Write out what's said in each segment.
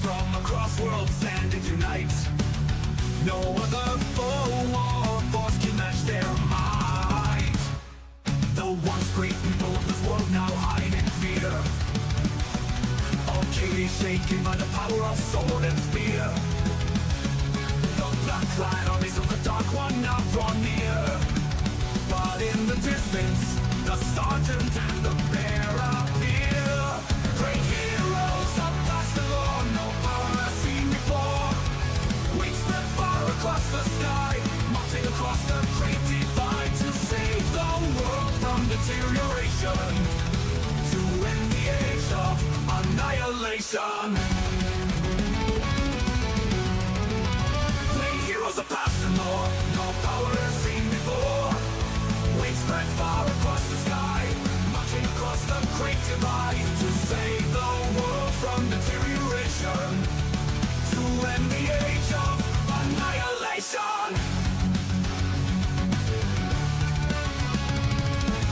from across worlds stand and unite. No other foe or force can match their might. The once great people of this world now hide in fear. Arcadia shaken by the power of sword and spear. The black-clad armies of the Dark One now draw near. But in the distance, the sergeant and the bear appear. Great heroes of past the law, no power has seen before. We spread far across the sky, marching across the great divide to save the world from deterioration, to end the age of annihilation. Great heroes of past the law, no power has seen before. We spread far across the sky, marching across the great divide to save the world from deterioration, to end the age of annihilation.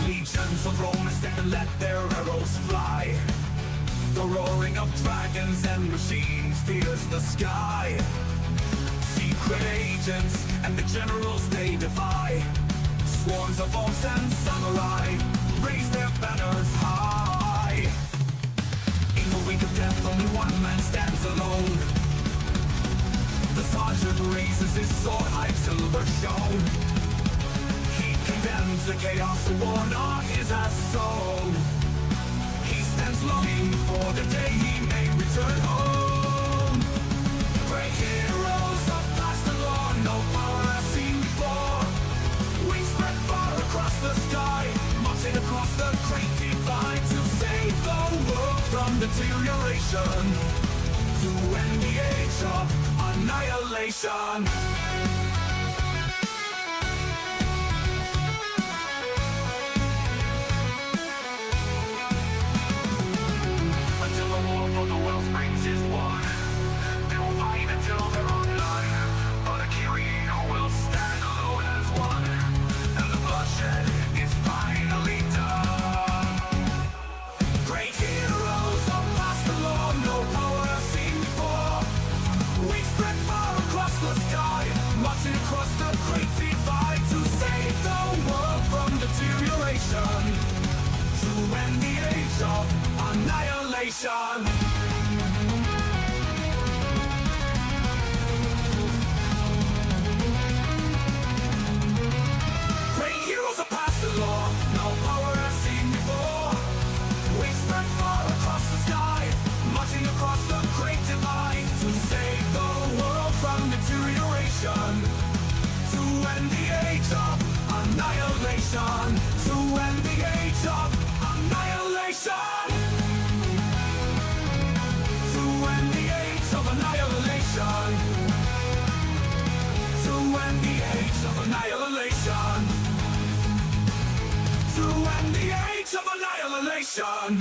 Legions of Romans stand and let their arrows fly. The roaring of dragons and machines fills the sky. Secret agents and the generals they defy. Swarms of orcs and samurai raise their banners high. In the wake of death, only one man stands alone. The sergeant raises his sword, high silver shone. He condemns the chaos worn on his soul. He stands longing for the day he may return home. Great heroes of past and law, no power has seen before. We spread far across the sky, marching across the great divide to save the world from deterioration, to end the age of annihilation. Until the war for the world springs is won, they will fight until there are none, but a Kyrian who will stand alone as one, and the bloodshed is finally done. Great heroes of past the law, no power has seen before. We spread far across the sky, marching across the great divide to save the world from deterioration, to end the age of annihilation. Great heroes of past the law, no power has seen before. We spread far across the sky, marching across the great divide to save the world from deterioration, to end the age of annihilation, to end the age of annihilation, to end the age of annihilation, to end the age of annihilation, to end the age of annihilation.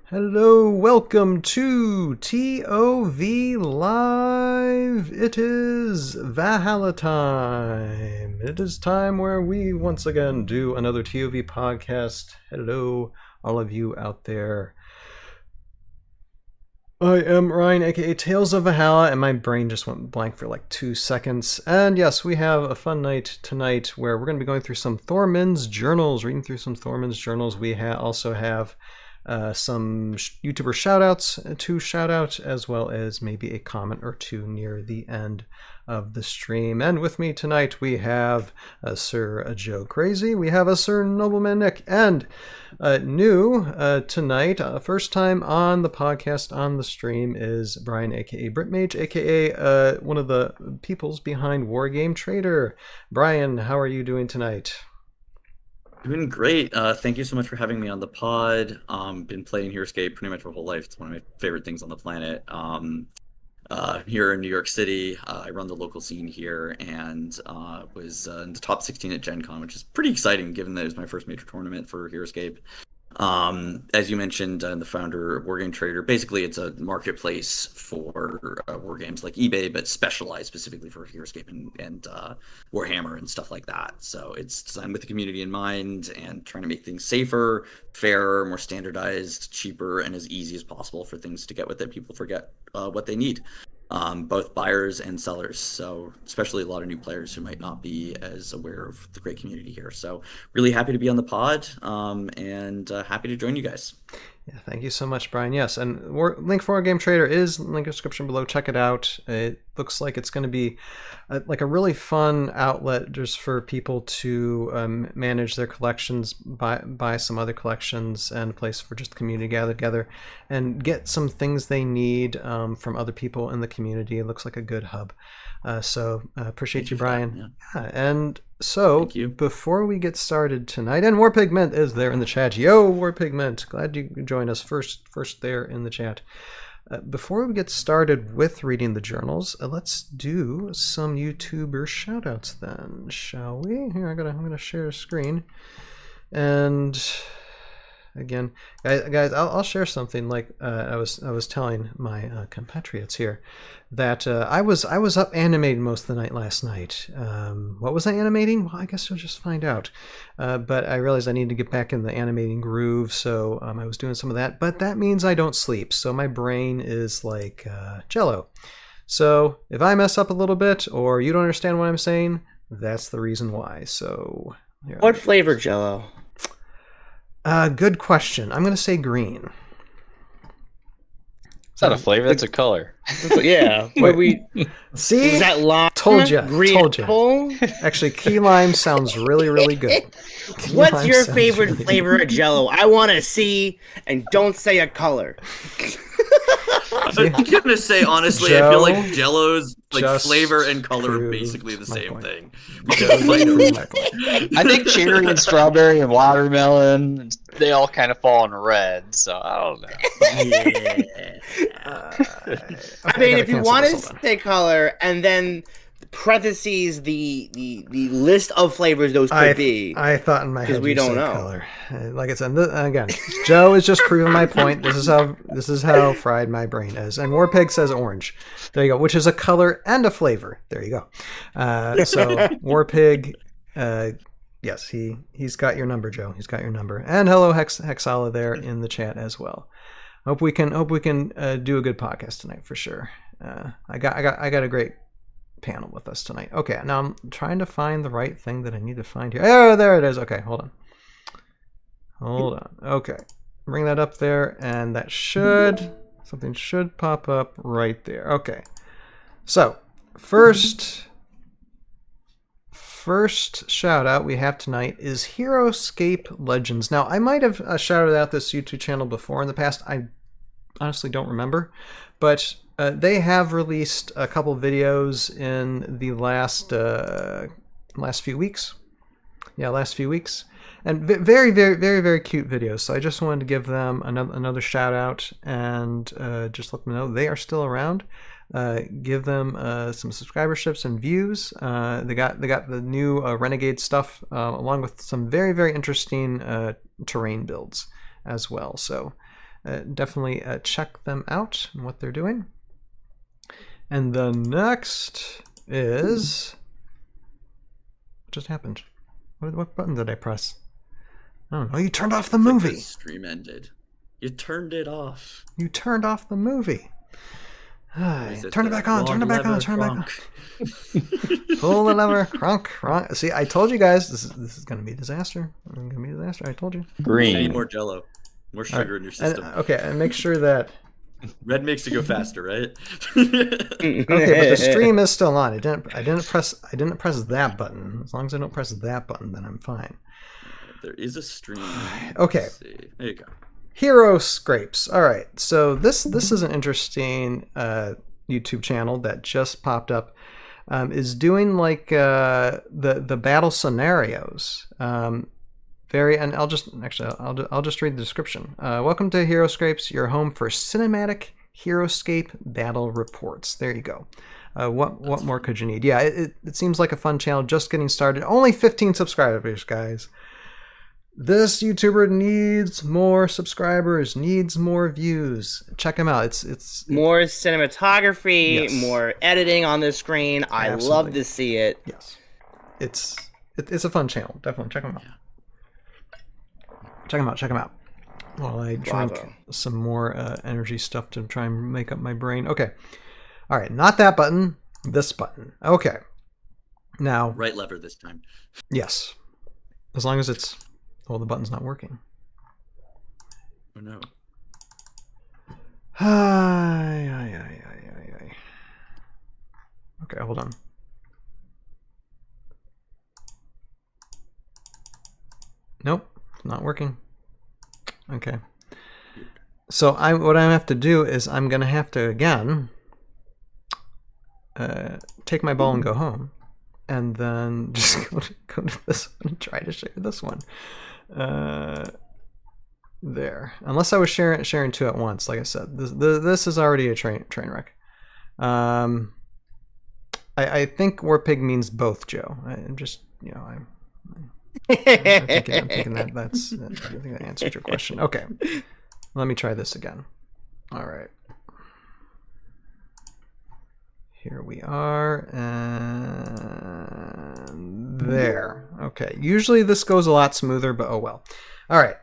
Hello, welcome to ToV Live. It is Valhalla time. It is time where we once again do another ToV podcast. Hello, all of you out there. I am Ryan, aka Tales of Valhalla, and my brain just went blank for like 2 seconds. And yes, we have a fun night tonight where we're going to be going through some Thormun's journals, reading through some Thormun's journals. We also have some YouTuber shoutouts to shout out, as well as maybe a comment or two near the end of the stream. And with me tonight we have Sir Joe Crazy, we have a Sir Nobleman Nick, and new tonight, first time on the podcast, on the stream, is Brian, aka Britmage, aka one of the peoples behind Wargame Trader. Brian, how are you doing tonight? Doing great. Thank you so much for having me on the pod. Been playing Heroscape pretty much my whole life. It's one of my favorite things on the planet. here in New York City. I run the local scene here and was in the top 16 at Gen Con, which is pretty exciting given that it was my first major tournament for Heroscape. As you mentioned, the founder of Wargame Trader, basically it's a marketplace for war games like eBay, but specialized specifically for Heroscape and Warhammer and stuff like that. So it's designed with the community in mind and trying to make things safer, fairer, more standardized, cheaper, and as easy as possible for things to get with it. People forget what they need. Both buyers and sellers. So especially a lot of new players who might not be as aware of the great community here. So really happy to be on the pod and happy to join you guys. Yeah, thank you so much, Brian. Yes, and link for Wargame Trader is in the link description below. Check it out. It looks like it's going to be like a really fun outlet just for people to manage their collections, buy some other collections, and a place for just the community to gather together and get some things they need from other people in the community. It looks like a good hub. So appreciate you, Brian. Yeah, and so before we get started tonight, and Warpigment is there in the chat. Yo, Warpigment, glad you joined us first there in the chat. Before we get started with reading the journals, let's do some YouTuber shoutouts then, shall we? Here, I'm gonna share a screen, and again, guys, I'll share something. Like I was telling my compatriots here that I was up animating most of the night last night. What was I animating? Well, I guess you'll just find out. But I realized I need to get back in the animating groove, so I was doing some of that. But that means I don't sleep, so my brain is like Jello. So if I mess up a little bit or you don't understand what I'm saying, that's the reason why. So what flavor Jello? Good question. I'm going to say green. It's not a flavor, that's a color. Yeah. Wait, see? Is that lime? Told you. Apple? Actually, key lime sounds really, really good. What's your favorite flavor of Jello? I want to see, and don't say a color. I'm gonna say honestly, I feel like Jello's like flavor and color are basically the same thing. I think cherry and strawberry and watermelon, they all kind of fall in red, so I don't know. I mean, if you want to say color and then parentheses the list of flavors those could be. I thought in my head we don't know. Color. Like I said, again, Joe is just proving my point. This is how fried my brain is. And Warpig says orange. There you go, which is a color and a flavor. There you go. So Warpig, yes, he's got your number, Joe. He's got your number. And hello Hexala there in the chat as well. Hope we can do a good podcast tonight for sure. I got a great panel with us tonight. Okay, now I'm trying to find the right thing that I need to find here. Oh, there it is. Okay, hold on. Okay, bring that up there, and that something should pop up right there. Okay, so first shout out we have tonight is Heroscape Legends. Now I might have shouted out this YouTube channel before in the past. I honestly don't remember, but they have released a couple videos in the last few weeks. Yeah, last few weeks. And very, very, very, very cute videos. So I just wanted to give them another shout out and just let them know they are still around. Give them some subscriberships and views. They got the new Renegade stuff along with some very, very interesting terrain builds as well. So definitely check them out and what they're doing. And the next is... What just happened? What button did I press? Oh, you turned off the movie. The stream ended. You turned it off. You turned off the movie. Turn it back on. Turn it back on. Turn it back on. Pull the lever. Cronk. See, I told you guys this is going to be a disaster. I told you. Green. Need more Jello. More sugar in your system. And make sure that red makes it go faster, right? Okay, but the stream is still on. I didn't press that button. As long as I don't press that button, then I'm fine. There is a stream. Okay. There you go. Heroscapes. All right. So this is an interesting YouTube channel that just popped up. Is doing like the battle scenarios. And I'll just read the description. Welcome to Heroscapes, your home for cinematic Heroscape Battle Reports. There you go. What more could you need? Yeah, it seems like a fun channel, just getting started. Only 15 subscribers, guys. This YouTuber needs more subscribers, needs more views. Check him out. It's more cinematography, yes. more editing on the screen. I love to see it. Yes, it's a fun channel. Definitely check him out. Yeah. Check him out. While I drink some more energy stuff to try and make up my brain. Okay. All right, not that button. This button. Okay. Now. Right lever this time. Yes. As long as it's. Well, the button's not working. Oh no. Okay, hold on. Nope, it's not working. Okay. So what I have to do is I'm gonna have to again take my ball and go home, and then just go to this one and try to share this one. There. Unless I was sharing two at once, like I said, this is already a train wreck. I think Warpig means both, Joe. I'm just, I'm thinking that I think that answered your question. Okay, let me try this again. All right. Here we are, and there. Okay, usually this goes a lot smoother, but oh well. All right.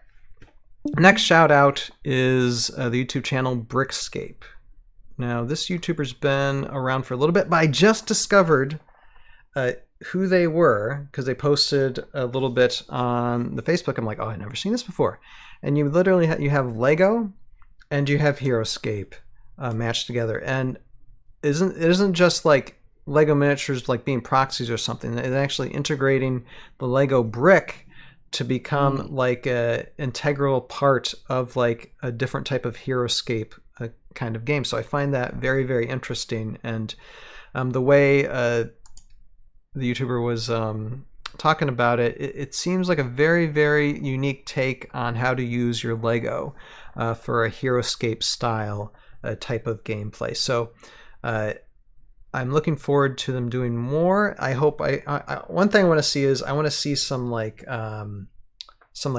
Next shout out is the YouTube channel Brickscape. Now, this YouTuber's been around for a little bit, but I just discovered who they were because they posted a little bit on the Facebook. I'm like, oh, I've never seen this before. And you literally you have Lego and you have Heroscape matched together, and it isn't just like Lego miniatures like being proxies or something. It's actually integrating the Lego brick to become like a integral part of like a different type of Heroscape kind of game. So I find that very, very interesting. And the way the YouTuber was talking about it, it seems like a very, very unique take on how to use your Lego for a Heroscape style type of gameplay. So I'm looking forward to them doing more. I hope one thing I want to see is I want to see some like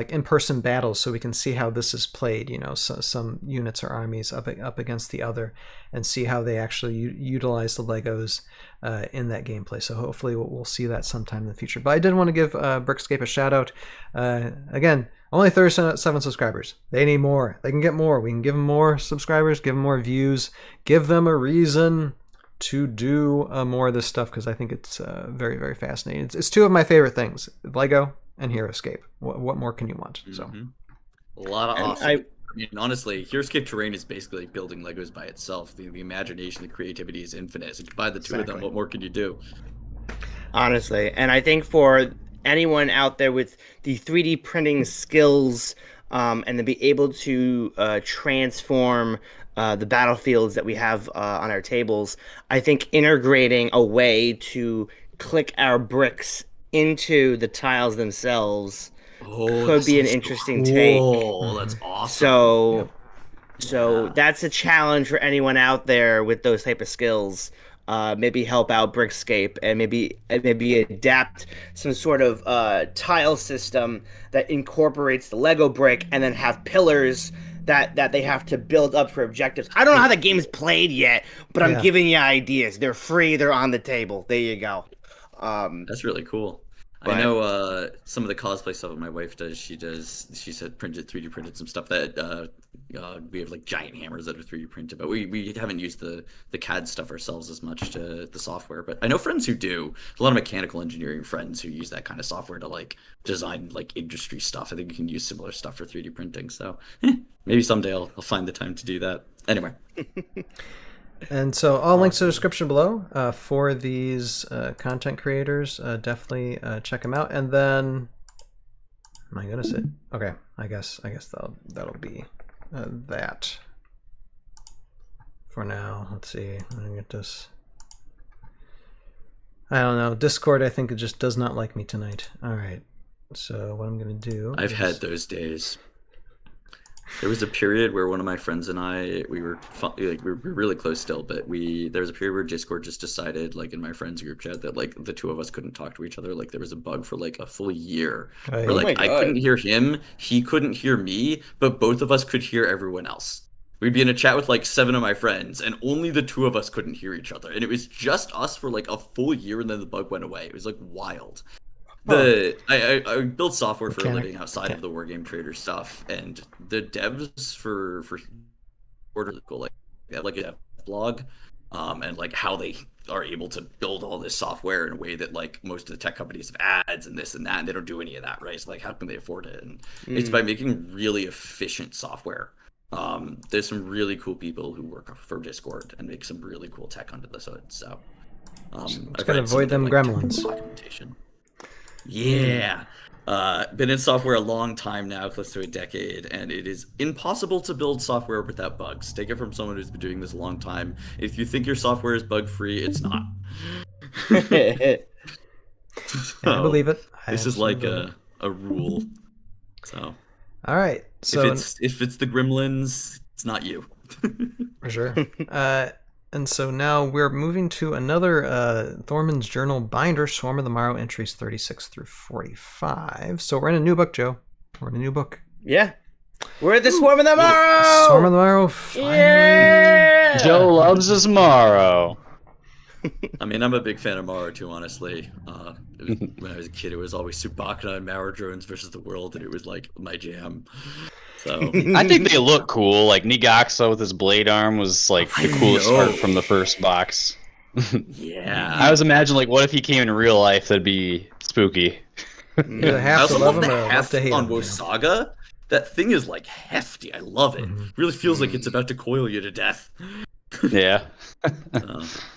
in-person battles so we can see how this is played, so some units or armies up against the other and see how they actually utilize the Legos in that gameplay. So hopefully we'll see that sometime in the future. But I did want to give Brickscape a shout out. Again, only 37 subscribers. They need more. They can get more. We can give them more subscribers, give them more views, give them a reason to do more of this stuff, because I think it's very, very fascinating. It's two of my favorite things, Lego and Heroscape. What more can you want? So a lot of awesome. I mean, honestly, Heroscape terrain is basically building Legos by itself. The imagination, the creativity is infinite. So you combine the two of them, what more can you do? Honestly, and I think for anyone out there with the 3D printing skills and to be able to transform the battlefields that we have on our tables, I think integrating a way to click our bricks into the tiles themselves could be an interesting take. Oh, that's awesome. So that's a challenge for anyone out there with those type of skills. Maybe help out Brickscape and maybe adapt some sort of tile system that incorporates the Lego brick and then have pillars that they have to build up for objectives. I don't know how the game is played yet, but I'm giving you ideas. They're free. They're on the table. There you go. That's really cool. I know some of the cosplay stuff that my wife does. She said 3D printed some stuff that we have like giant hammers that are 3D printed, but we haven't used the CAD stuff ourselves as much to the software. But I know friends who do. A lot of mechanical engineering friends who use that kind of software to like design like industry stuff. I think you can use similar stuff for 3D printing. So maybe someday I'll find the time to do that. Anyway. And so all links to the description below for these content creators. Definitely check them out. And then, my goodness, okay. I guess that'll be that for now. Let's see. I'm gonna get this. I don't know. Discord, I think it just does not like me tonight. All right. So what I'm gonna do? I've had those days. There was a period where one of my friends and I, we were really close still, but there was a period where Discord just decided, like in my friends group chat, that like the two of us couldn't talk to each other. Like there was a bug for like a full year Right. where Oh my like I couldn't God. hear him, he couldn't hear me, but both of us could hear everyone else. We'd be in a chat with like 7 of my friends, and only the two of us couldn't hear each other, and it was just us for like a full year, and then the bug went away. It was like wild. I build software for a Mechanic. living outside of the Wargame Trader stuff, and the devs for order cool. Like they have like a dev blog, and like how they are able to build all this software in a way that like most of the tech companies have ads and this and that, and they don't do any of that, right? So like how can they afford it? And it's by making really efficient software. There's some really cool people who work for Discord and make some really cool tech under the hood. So I've gotta read some avoid of their, them like, gremlins. technical documentation. Yeah. Been in software a long time now, close to a decade, and it is impossible to build software without bugs. Take it from someone who's been doing this a long time. If you think your software is bug-free, it's not. I believe it. This is like a rule. So All right. So if it's the gremlins, it's not you. for sure. And so now we're moving to another Thormun's Journal binder, Swarm of the Morrow, entries 36 through 45. So we're in a new book, Joe. We're in a new book. Yeah. We're the Swarm of the Morrow! Swarm of the Morrow, finally. Yeah! Joe loves his Morrow. I mean, I'm a big fan of Morrow too, honestly. When I was a kid, it was always Subakna and Marrow drones versus the world, and it was like my jam. So I think they look cool. Like Nigaxa with his blade arm was like the coolest part from the first box. yeah, I was imagining like, what if he came in real life? That'd be spooky. Either I have to also love love him the or love heft to hate on him. Wosaga. That thing is like hefty. I love it. Really feels like it's about to coil you to death. Yeah.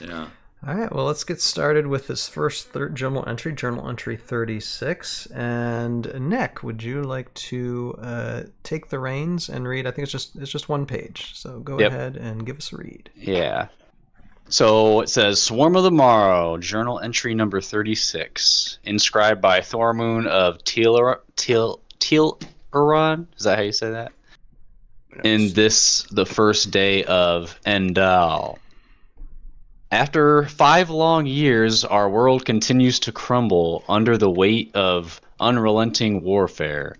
Yeah. All right, well, let's get started with this first journal entry 36. And Nick, would you like to take the reins and read? I think it's just one page, so go ahead and give us a read. Yeah. So it says Swarm of the Morrow, journal entry number 36, inscribed by Thormun of Tealeron. Is that how you say that? In this, the first day of Endal. After 5 long years, our world continues to crumble under the weight of unrelenting warfare.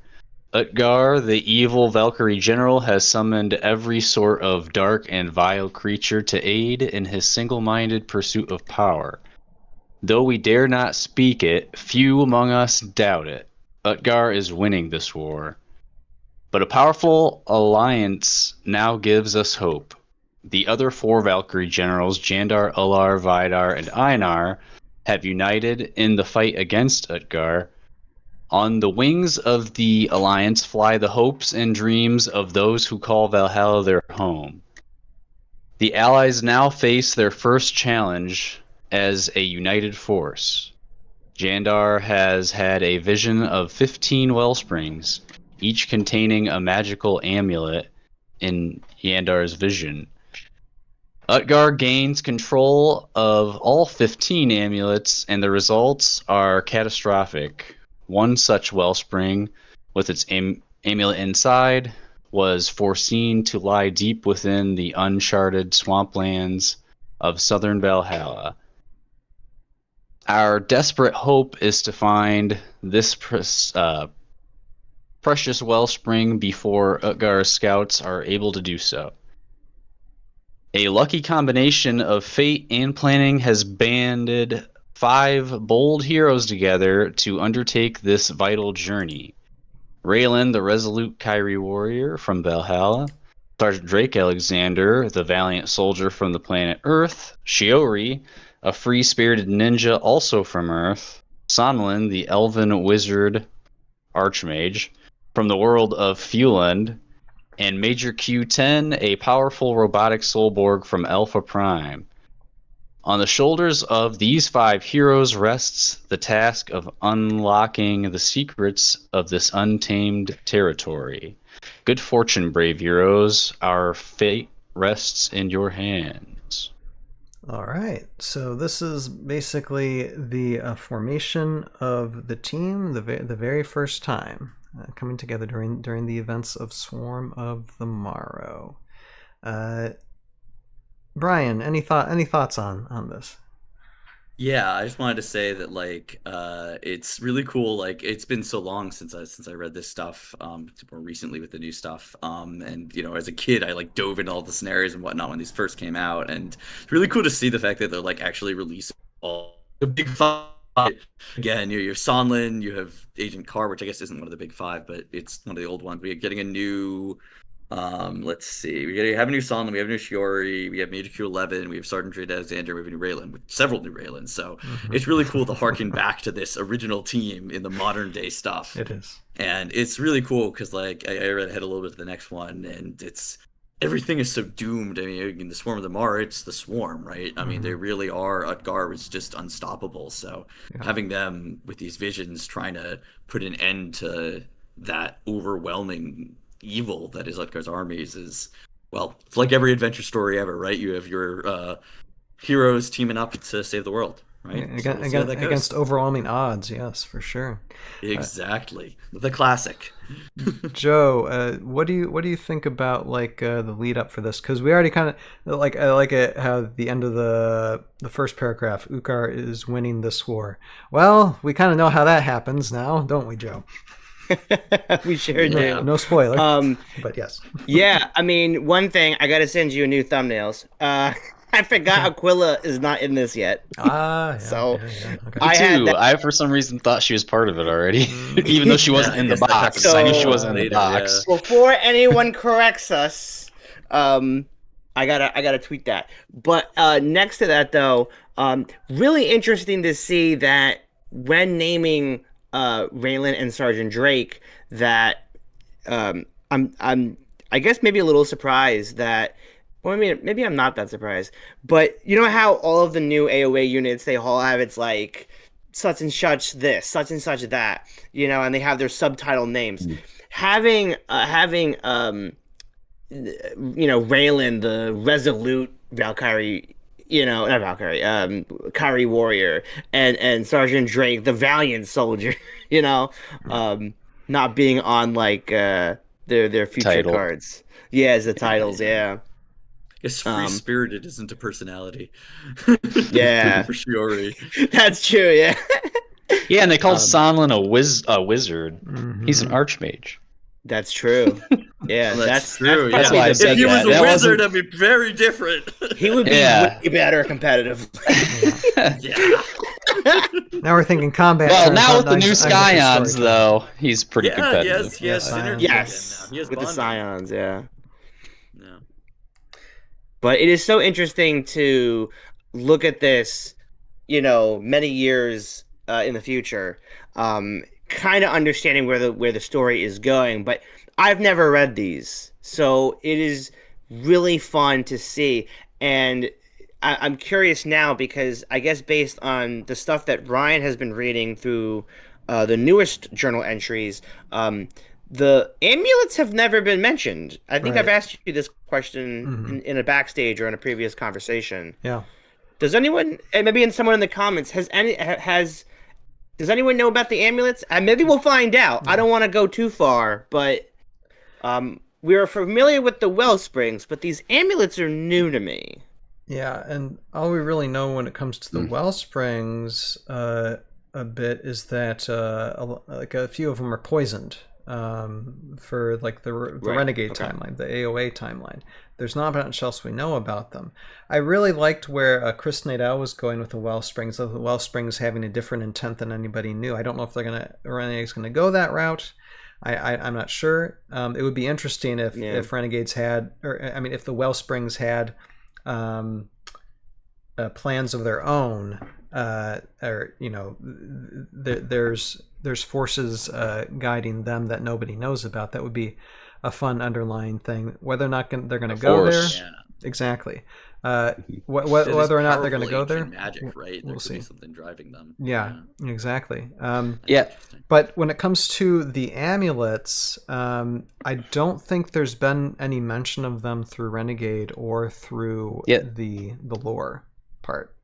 Utgar, the evil Valkyrie general, has summoned every sort of dark and vile creature to aid in his single-minded pursuit of power. Though we dare not speak it, few among us doubt it. Utgar is winning this war. But a powerful alliance now gives us hope. The other 4 Valkyrie generals, Jandar, Ular, Vidar, and Einar, have united in the fight against Utgar. On the wings of the alliance fly the hopes and dreams of those who call Valhalla their home. The allies now face their first challenge as a united force. Jandar has had a vision of 15 wellsprings, each containing a magical amulet in Yandar's vision. Utgar gains control of all 15 amulets, and the results are catastrophic. One such wellspring, with its amulet inside, was foreseen to lie deep within the uncharted swamplands of southern Valhalla. Our desperate hope is to find this precious wellspring before Utgar's scouts are able to do so. A lucky combination of fate and planning has banded 5 bold heroes together to undertake this vital journey. Raylan, the resolute Kyrie warrior from Valhalla, Sergeant Drake Alexander, the valiant soldier from the planet Earth, Shiori, a free-spirited ninja also from Earth, Sonlin, the elven wizard archmage from the world of Fueland, and Major Q10, a powerful robotic soulborg from Alpha Prime. On the shoulders of these 5 heroes rests the task of unlocking the secrets of this untamed territory. Good fortune, brave heroes. Our fate rests in your hands. All right, so this is basically the formation of the team the very first time. coming together during the events of Swarm of the Morrow. Brian, any thoughts on this? Yeah, I just wanted to say that it's really cool. Like it's been so long since I read this stuff, more recently with the new stuff. And as a kid, I dove into all the scenarios and whatnot when these first came out, and it's really cool to see the fact that they're actually releasing all the big five. Again, you have Sonlin, you have Agent Carr, which I guess isn't one of the big five, but it's one of the old ones. We're getting a new. Let's see. We have a new Sonlin, we have a new Shiori, we have Major Q11, we have Sergeant Drake Alexander, we have a new Raylan, with several new Raylans. So it's really cool to harken back to this original team in the modern day stuff. It is, and it's really cool because I read ahead a little bit to the next one, and everything is so doomed. I mean, in the Swarm of the Mar, it's the Swarm, right? I mean, they really are. Utgar was just unstoppable. So having them with these visions trying to put an end to that overwhelming evil that is Utgar's armies is, well, it's like every adventure story ever, right? You have your heroes teaming up to save the world, right? Against overwhelming odds, yes, for sure. Exactly. The classic. Joe, what do you think about the lead up for this? Because we already kind of I like it how the end of the first paragraph, Ukkar is winning this war. Well, we kind of know how that happens now, don't we, Joe? We sure do. No spoiler. But yes. Yeah, I mean, one thing, I gotta send you new thumbnails. I forgot Aquila is not in this yet. Yeah, so Okay. I for some reason thought she was part of it already, even though she wasn't in the box. So, I knew she wasn't in the box. Before anyone corrects us, I gotta tweet that. But next to that, though, really interesting to see that when naming Raylan and Sergeant Drake, that I'm I guess maybe a little surprised that. Well, I mean, maybe I'm not that surprised, but you know how all of the new AOA units, they all have, it's such and such this, such and such that, and they have their subtitle names. Having Raylan, the resolute Valkyrie, not Valkyrie, Kari warrior, and Sergeant Drake, the valiant soldier, not being on their future Title. cards. Yeah, as the titles, yeah. I guess free-spirited isn't a personality. Yeah. For Shiori. That's true, yeah. Yeah, and they called Sonlin a wizard. Mm-hmm. He's an archmage. That's true. Yeah, Well, that's true. that's yeah. why I If said he was that. a That wizard, wasn't- that'd be very different. he would be Yeah. way better competitively. Yeah. Now we're thinking combat. Well, turns now on with the new nice storytelling. Scions, though, he's pretty Yeah, competitive. he has Scions. synergy Yes, again now. He has with the bonding. Scions, yeah. Yeah. But it is so interesting to look at this, many years in the future, kind of understanding where the story is going. But I've never read these, so it is really fun to see. And I'm curious now because I guess based on the stuff that Ryan has been reading through the newest journal entries, the amulets have never been mentioned. I think Right. I've asked you this question in a backstage or in a previous conversation. Yeah. Does anyone, and maybe someone in the comments, does anyone know about the amulets? Maybe we'll find out. I don't want to go too far, but we are familiar with the well springs, but these amulets are new to me. Yeah, and all we really know when it comes to the well springs a bit is that a few of them are poisoned for the Renegade timeline, the AOA timeline. There's not much else we know about them. I really liked where Chris Nadal was going with the well springs. The well springs having a different intent than anybody knew. I don't know if Renegade's gonna go that route. I'm not sure. It would be interesting if Renegades had, if the well springs had plans of their own, there's forces guiding them that nobody knows about. That would be a fun underlying thing. Whether or not they're going to go there, exactly. Whether or not they're going to go there, magic, right? We'll There could see. be something driving them. Yeah, exactly. Yeah. But when it comes to the amulets, I don't think there's been any mention of them through Renegade or through the lore part.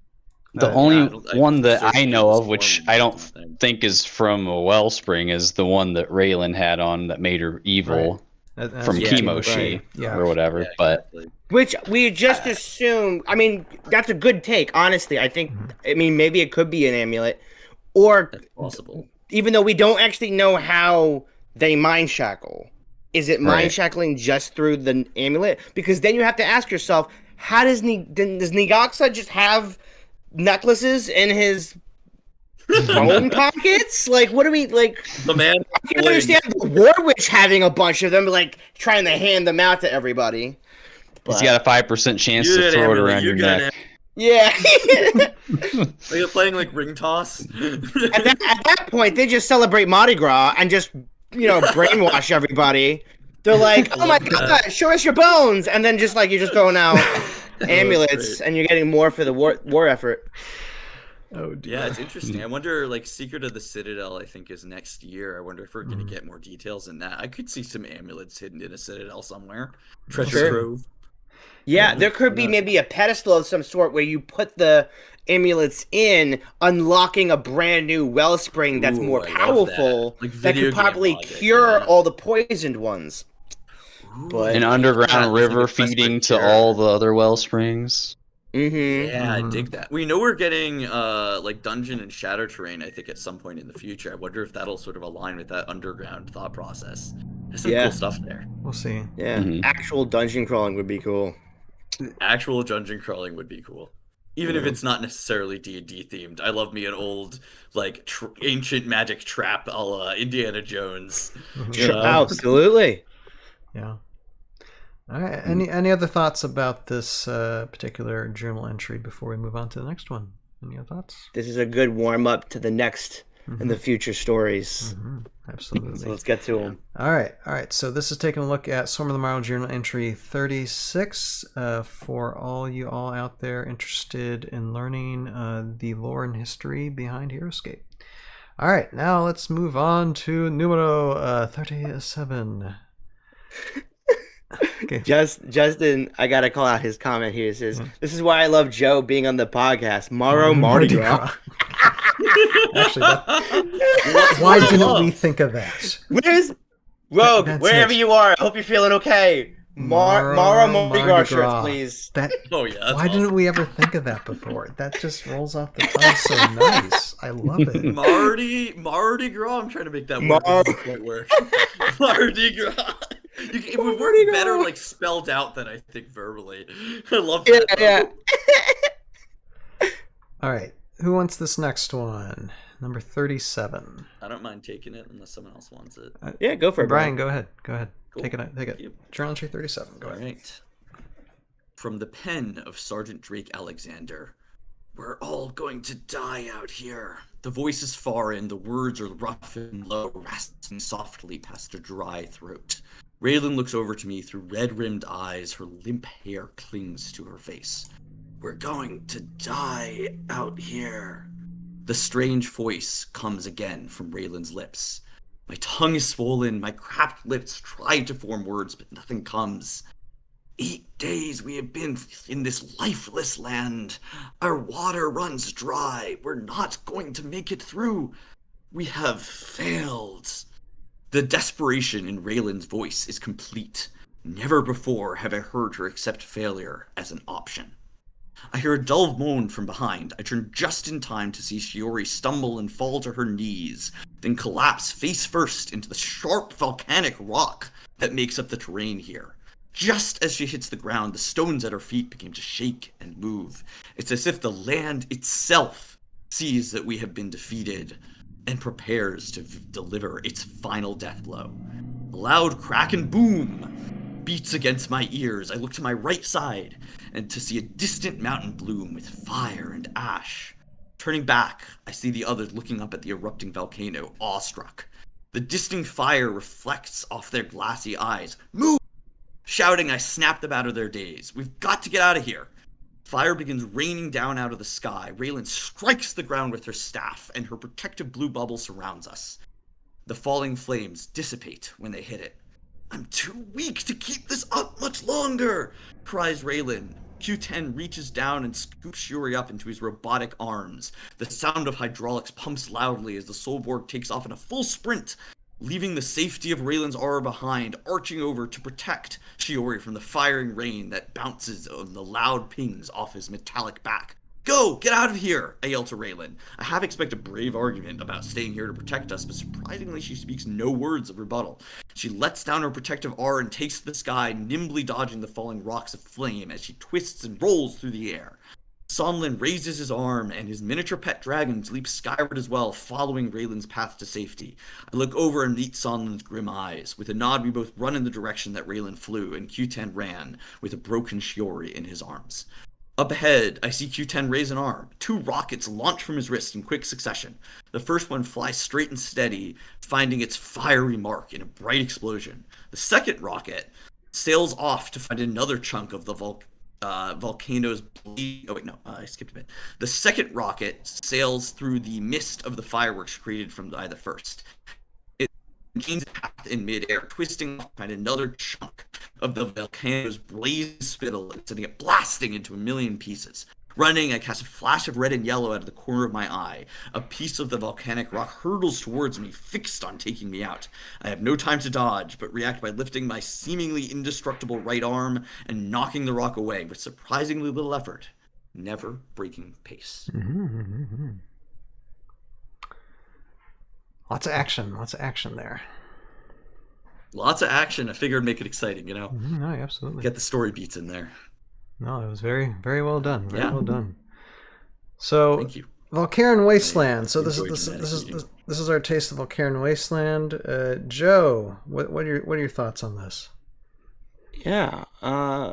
The Uh, only I one that I certainly know was of, which Thormun I or don't something. think is from a wellspring, is the one that Raylan had on that made her evil That's from Yeah, Chemoshi Yeah. or whatever. Yeah, But exactly. Which we just assume. I mean, that's a good take. Honestly, I think. I mean, maybe it could be an amulet, or That's possible. even though we don't actually know how they mind shackle. Is it mind Right. shackling just through the amulet? Because then you have to ask yourself, how does does Nigaxa just have necklaces in his phone pockets? Like, what do we like? The man. I can understand the War Witch having a bunch of them, like trying to hand them out to everybody. he's got a 5% chance You to get throw it amulet, around you your get neck. Yeah. Are you playing like ring toss? At that point, they just celebrate Mardi Gras and just, brainwash everybody. They're like, oh my love god, that. show us your bones. And then just like, you're just throwing out amulets great. and you're getting more for the war effort. Oh dear. Yeah, it's interesting. I wonder, like, Secret of the Citadel, I think, is next year. I wonder if we're going to get more details in that. I could see some amulets hidden in a citadel somewhere. Treasure Sure. trove. Yeah, there could be maybe a pedestal of some sort where you put the amulets in, unlocking a brand new wellspring that's Ooh, more I love that. powerful Like that video could game probably logic, cure yeah. all the poisoned ones. But An Yeah, underground like a river desperate feeding to cure. all the other well springs. Yeah, I Mhm. dig that. We know we're getting like dungeon and shadow terrain, I think, at some point in the future. I wonder if that'll sort of align with that underground thought process. There's some Yeah. cool stuff there. We'll see. Yeah, Mhm. actual dungeon crawling would be cool. Actual dungeon crawling would be cool. Even if it's not necessarily D&D themed. I love me an old, like, ancient magic trap a la Indiana Jones. Sure. Absolutely. Yeah. All right. Any other thoughts about this particular journal entry before we move on to the next one? Any other thoughts? This is a good warm up to the next and the future stories. Absolutely. So let's get to them. All right. So this is taking a look at Storm of the Morrow Journal entry 36. For all you all out there interested in learning the lore and history behind Heroscape. All right, now let's move on to numero 37. Okay. Justin, I gotta call out his comment here. It says, "This is why I love Joe being on the podcast." Morrow Mardi Gras. Actually, why didn't we think of that? Where's Rogue? That's Wherever it. you are, I hope you're feeling okay. Morrow Mardi Gras shirt, Gras. please. That. Oh, yeah. That's Why didn't we ever think of that before? That just rolls off the tongue so nice. I love it. Mardi Gras? I'm trying to make that work. It doesn't quite work. Mardi Gras. It would work better, like, spelled out than I think verbally. I love that. Yeah. All right. Who wants this next one? Number 37. I don't mind taking it unless someone else wants it. Yeah, go for it, Brian, go ahead. Cool. Take it. Thank you. Journal entry 37. Go All ahead. right. From the pen of Sergeant Drake Alexander. We're all going to die out here. The voice is foreign, the words are rough and low, rasping softly past a dry throat. Raylan looks over to me through red-rimmed eyes, her limp hair clings to her face. We're going to die out here. The strange voice comes again from Raylan's lips. My tongue is swollen, my cracked lips try to form words, but nothing comes. 8 days we have been in this lifeless land. Our water runs dry. We're not going to make it through. We have failed. The desperation in Raylan's voice is complete. Never before have I heard her accept failure as an option. I hear a dull moan from behind. I turn just in time to see Shiori stumble and fall to her knees, then collapse face first into the sharp volcanic rock that makes up the terrain here. Just as she hits the ground, the stones at her feet begin to shake and move. It's as if the land itself sees that we have been defeated and prepares to deliver its final death blow. A loud crack and boom beats against my ears. I look to my right side and to see a distant mountain bloom with fire and ash. Turning back, I see the others looking up at the erupting volcano, awestruck. The distant fire reflects off their glassy eyes. Move! Shouting, I snap them out of their daze. We've got to get out of here. Fire begins raining down out of the sky. Raylan strikes the ground with her staff, and her protective blue bubble surrounds us. The falling flames dissipate when they hit it. I'm too weak to keep this up much longer, cries Raylan. Q10 reaches down and scoops Shiori up into his robotic arms. The sound of hydraulics pumps loudly as the Soulborg takes off in a full sprint, leaving the safety of Raylan's aura behind, arching over to protect Shiori from the firing rain that bounces on the loud pings off his metallic back. Go! Get out of here! I yell to Raylan. I half expect a brave argument about staying here to protect us, but surprisingly she speaks no words of rebuttal. She lets down her protective aura and takes to the sky, nimbly dodging the falling rocks of flame as she twists and rolls through the air. Sonlin raises his arm, and his miniature pet dragons leap skyward as well, following Raylan's path to safety. I look over and meet Sonlin's grim eyes. With a nod, we both run in the direction that Raylan flew, and Q10 ran, with a broken Shiori in his arms. Up ahead, I see Q10 raise an arm. 2 rockets launch from his wrist in quick succession. The first one flies straight and steady, finding its fiery mark in a bright explosion. The second rocket sails off to find another chunk of the volcano's bleed. Oh wait, no, I skipped a bit. The second rocket sails through the mist of the fireworks created by the first. It gains a path in midair, twisting off to find another chunk of the volcano's blazing spittle and sending it blasting into a million pieces. Running, I cast a flash of red and yellow out of the corner of my eye. A piece of the volcanic rock hurtles towards me, fixed on taking me out. I have no time to dodge, but react by lifting my seemingly indestructible right arm and knocking the rock away with surprisingly little effort, never breaking pace. Lots of action there. Lots of action. I figured it'd make it exciting, you know? No, absolutely. Get the story beats in there. No, it was very, very well done. Very Yeah. well done. So, Thank you. Volcarian Wasteland. So this enjoyed is our taste of Volcarian Wasteland. Joe, what are your thoughts on this? Yeah.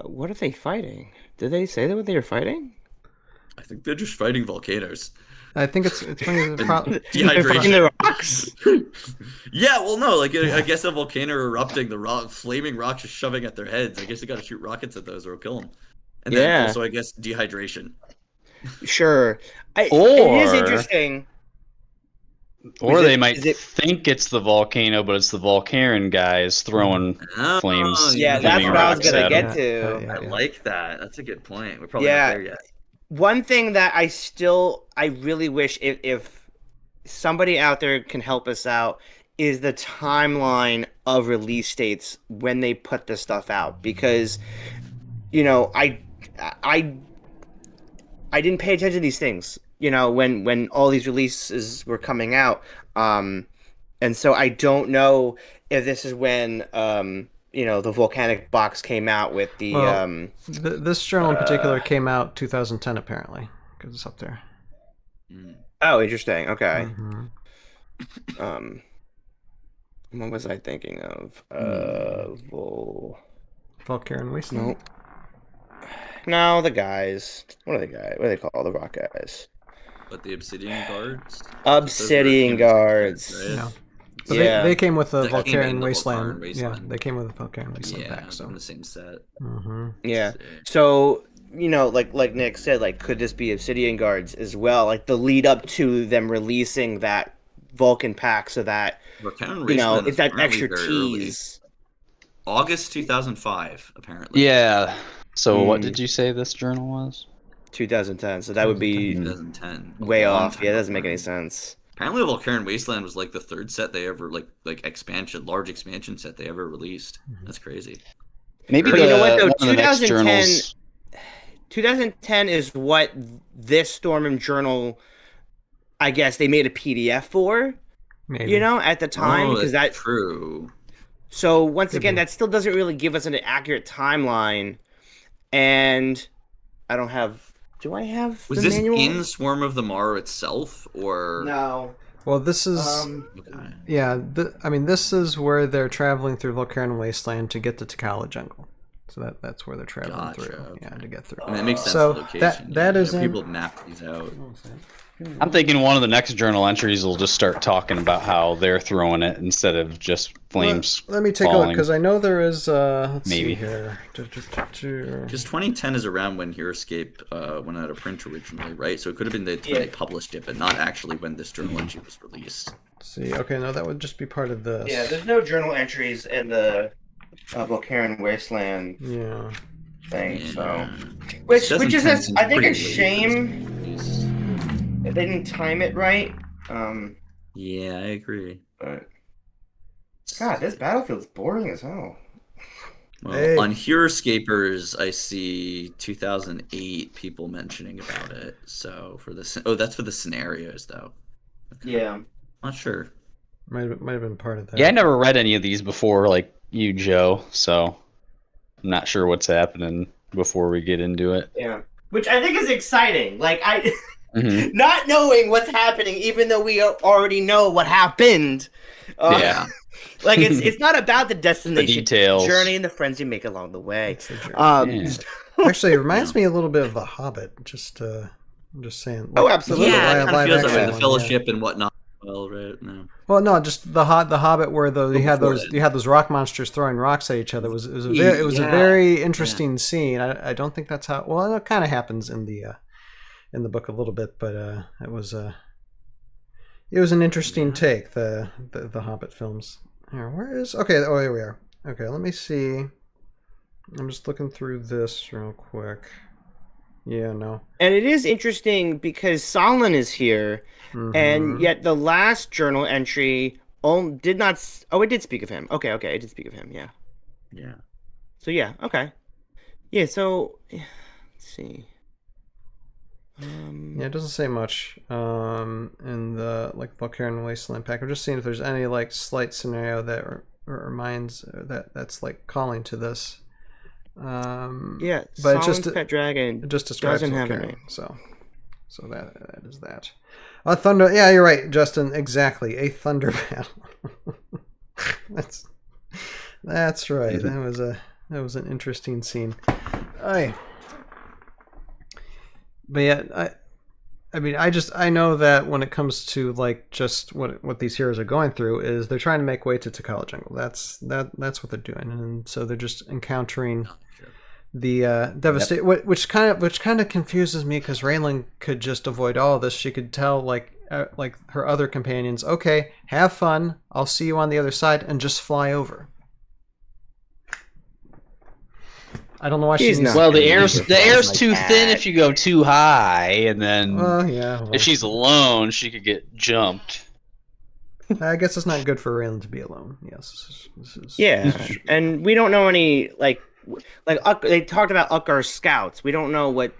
What are they fighting? Did they say that what they were fighting? I think they're just fighting volcanoes. I think it's funny. They're fighting the rocks. Yeah, well, no, like I guess a volcano erupting, the flaming rocks just shoving at their heads. I guess you got to shoot rockets at those or it'll kill them. And then also, I guess dehydration. Sure. It is interesting. Or they might think it's the volcano, but it's the Volcarian guys throwing flames. Yeah, that's what I was gonna get to. Yeah. I like that. That's a good point. We're probably not there yet. One thing that I really wish if somebody out there can help us out is the timeline of release dates when they put this stuff out, because I didn't pay attention to these things, when all these releases were coming out, and so I don't know if this is when the volcanic box came out with the this journal in particular came out 2010 apparently, because it's up there. Oh, interesting. Okay. Mm-hmm. What was I thinking of? Volcarian Wasteland. No, the guys. What are the guys? What do they call the rock guys? But the Obsidian Guards? Obsidian Guards. Right? Yeah. So Yeah. they came with the That came in Volcarian the Wasteland. Volcarian Yeah, Wasteland. they came with the Volcarian Wasteland Yeah, pack. So. in the same set. Mm-hmm. Yeah. Sick. So, like Nick said, like, could this be Obsidian Guards as well? Like, the lead up to them releasing that Vulcan pack, so that, Volcarian Wasteland it's is that apparently extra very early. tease. August 2005, apparently. Yeah. So what did you say this journal was? 2010. So that would be 2010. way A long off. time Yeah, that doesn't make any ago. sense. Apparently, Volcarian Wasteland was like the third set they ever large expansion set they ever released. That's crazy. Maybe But you know what, though? one of the next 2010 journals. 2010 is what this Thormun journal, I guess, they made a PDF for, Maybe. at the time, because that's that. true. So once again, that still doesn't really give us an accurate timeline, and I don't have. Do I have Was the this manual? in Swarm of the Morrow itself, or No. Well, this is Okay. yeah. This is where they're traveling through Volcarian Wasteland to get to Takala Jungle. So that's where they're traveling Gotcha, through. okay. Yeah, to get through. I mean, that makes sense. So the location. that is in- people have mapped these out. I'm thinking one of the next journal entries will just start talking about how they're throwing it instead of just flames. Let me take a look, falling. because I know there is. Let's Maybe. see here. Because 2010 is around when Heroscape went out of print originally, right? So it could have been when they published it, but not actually when this journal entry was released. Let's see. Okay, no, that would just be part of this. Yeah, there's no journal entries in the Volcarian Wasteland. Yeah. thing. So, Yeah. which 2010 is seems I think pretty a late for this shame release. if they didn't time it right. Yeah, I agree. But God, this Battlefield's boring as hell. Well, Hey. on Heroscapers, I see 2008 people mentioning about it. So for the that's for the scenarios though. Yeah. Not sure. Might have been part of that. Yeah, I never read any of these before, like you, Joe. So I'm not sure what's happening before we get into it. Yeah. Which I think is exciting. Like Mhm. not knowing what's happening, even though we already know what happened. Yeah. Like it's not about the destination, The details. journey, and the friends you make along the way. It's a journey. Yeah. Actually, it reminds me a little bit of The Hobbit. I'm just saying. Oh, absolutely. Yeah, it kind of feels that way. The one, Fellowship and whatnot. Well, right? No. Well, no, just the Hobbit, where you had before those that. you had those rock monsters throwing rocks at each other. It was a very interesting scene. I don't think that's how. Well, it kind of happens in the book a little bit, but it was an interesting take. The Hobbit films. Here, where is okay? Oh, here we are. Okay, let me see. I'm just looking through this real quick. Yeah, no. And it is interesting because Solon is here, and yet the last journal entry did not. Oh, it did speak of him. Okay, it did speak of him. Yeah. Yeah. So yeah, okay. Yeah. So let's see. Yeah, it doesn't say much in the Volcarian Wasteland pack. I'm just seeing if there's any slight scenario that reminds that's calling to this. Yeah, but Solon's pet dragon it just describes doesn't have a Volcarian, name. so that is that. A thunder. Yeah, you're right, Justin. Exactly, a thunder battle. that's right. That was an interesting scene. But yeah, I know that when it comes to just what these heroes are going through is they're trying to make way to Takala Jungle. That's what they're doing, and so they're just encountering the devastation, which kind of confuses me because Raylan could just avoid all of this. She could tell her other companions, okay, have fun. I'll see you on the other side, and just fly over. I don't know why she's not. Well, the air's too thin if you go too high, and then if she's alone, she could get jumped. I guess it's not good for Raylan to be alone. Yes. And we don't know any they talked about Uckar's scouts. We don't know what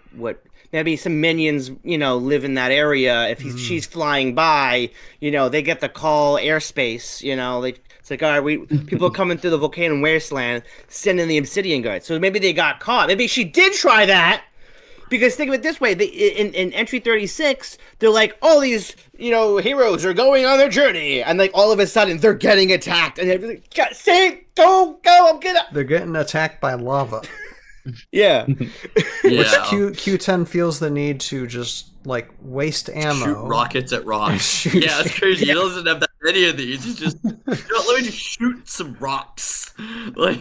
maybe some minions live in that area. If she's flying by, they get the call airspace. It's like, all right, people are coming through the Volcanic Wasteland, sending the Obsidian Guard. So maybe they got caught. Maybe she did try that. Because think of it this way, in entry 36, they're like, all these, heroes are going on their journey. And all of a sudden, they're getting attacked. And they're like, go, I'm They're getting attacked by lava. Yeah. Which Q10 feels the need to just waste ammo. Shoot rockets at rocks. Yeah, it's crazy. He doesn't have that many of these. He's just let me just shoot some rocks. Well,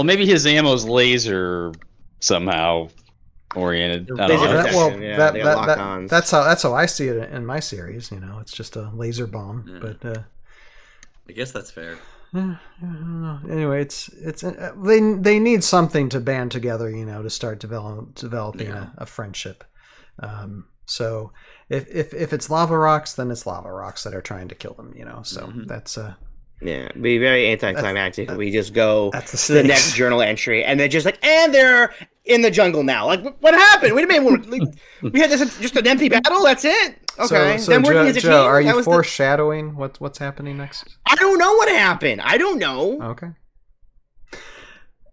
maybe his ammo's laser somehow oriented. I don't know. That's how I see it in my series. It's just a laser bomb. Yeah. But I guess that's fair. I don't know. Anyway, it's they need something to band together, to start developing a friendship. So if it's lava rocks, then it's lava rocks that are trying to kill them. So that's it'd be very anticlimactic if we just go to the next journal entry and they're just and they're in the jungle now. What happened? We had this just an empty battle. That's it. Okay. So Joe, are you foreshadowing what's happening next? I don't know what happened. I don't know. Okay.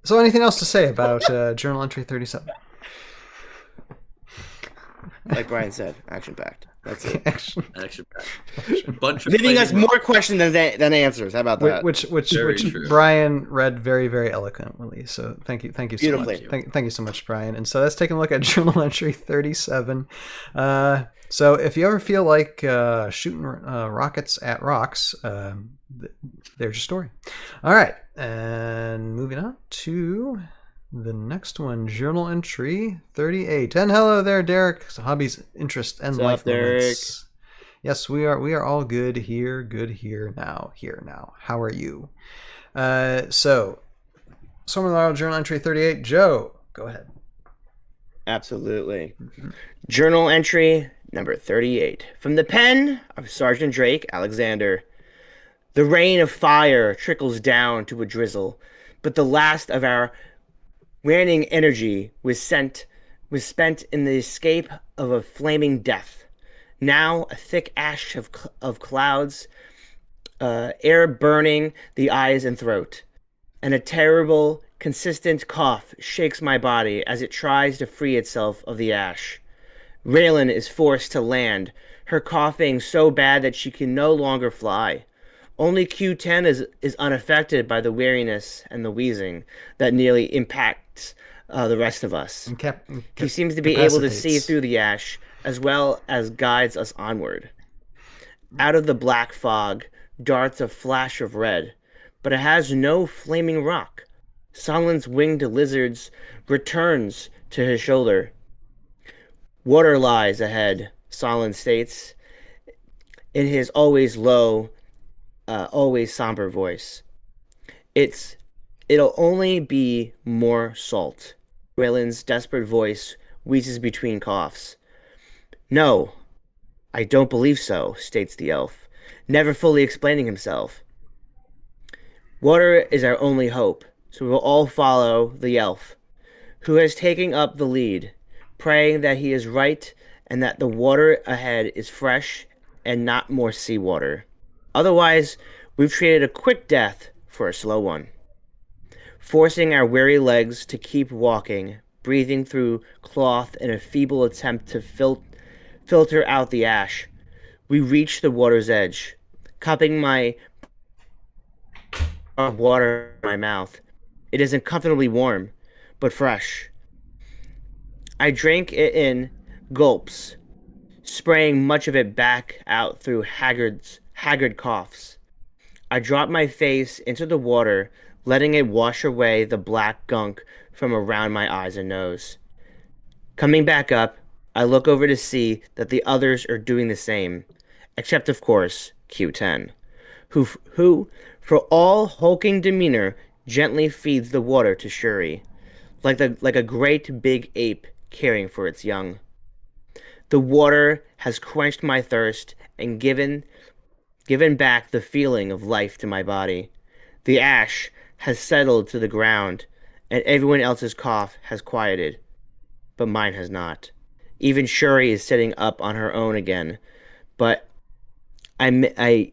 So anything else to say about journal entry 37? Like Brian said, action-packed. That's it. Action-packed. Bunch of giving us more questions than answers. How about that? Which Brian read very, very eloquently. So thank you so much. Thank you so much, Brian. And so let's take a look at journal entry 37. So if you ever feel like shooting rockets at rocks, there's your story. All right, and moving on to the next one, journal entry 38. And hello there, Derek. So hobbies, interest, and life moments. Yes, we are all good here now. How are you? So Thormun Journal Entry 38. Joe, go ahead. Absolutely. Journal entry number 38. From the pen of Sergeant Drake Alexander. The rain of fire trickles down to a drizzle, but the last of our waning energy was spent in the escape of a flaming death. Now a thick ash of clouds, air burning the eyes and throat, and a terrible, consistent cough shakes my body as it tries to free itself of the ash. Raylan is forced to land, her coughing so bad that she can no longer fly. Only Q10 is unaffected by the weariness and the wheezing that nearly impacts the rest of us. He seems to be able to see through the ash as well as guides us onward. Out of the black fog darts a flash of red, but it has no flaming rock. Solin's winged lizards returns to his shoulder. Water lies ahead, Solin states, in his always low, always somber voice. It'll only be more salt. Raylan's desperate voice wheezes between coughs. No, I don't believe so, states the elf, never fully explaining himself. Water is our only hope, so we will all follow the elf, who has taken up the lead, praying that he is right and that the water ahead is fresh and not more seawater. Otherwise, we've traded a quick death for a slow one. Forcing our weary legs to keep walking, breathing through cloth in a feeble attempt to filter out the ash, we reach the water's edge, cupping my water in my mouth. It is uncomfortably warm, but fresh. I drank it in gulps, spraying much of it back out through haggard coughs. I dropped my face into the water, letting it wash away the black gunk from around my eyes and nose. Coming back up, I look over to see that the others are doing the same, except of course Q10, who for all hulking demeanor, gently feeds the water to Shuri, like a great big ape caring for its young. The water has quenched my thirst and given back the feeling of life to my body. The ash has settled to the ground, and everyone else's cough has quieted, but mine has not. Even Shuri is sitting up on her own again, but I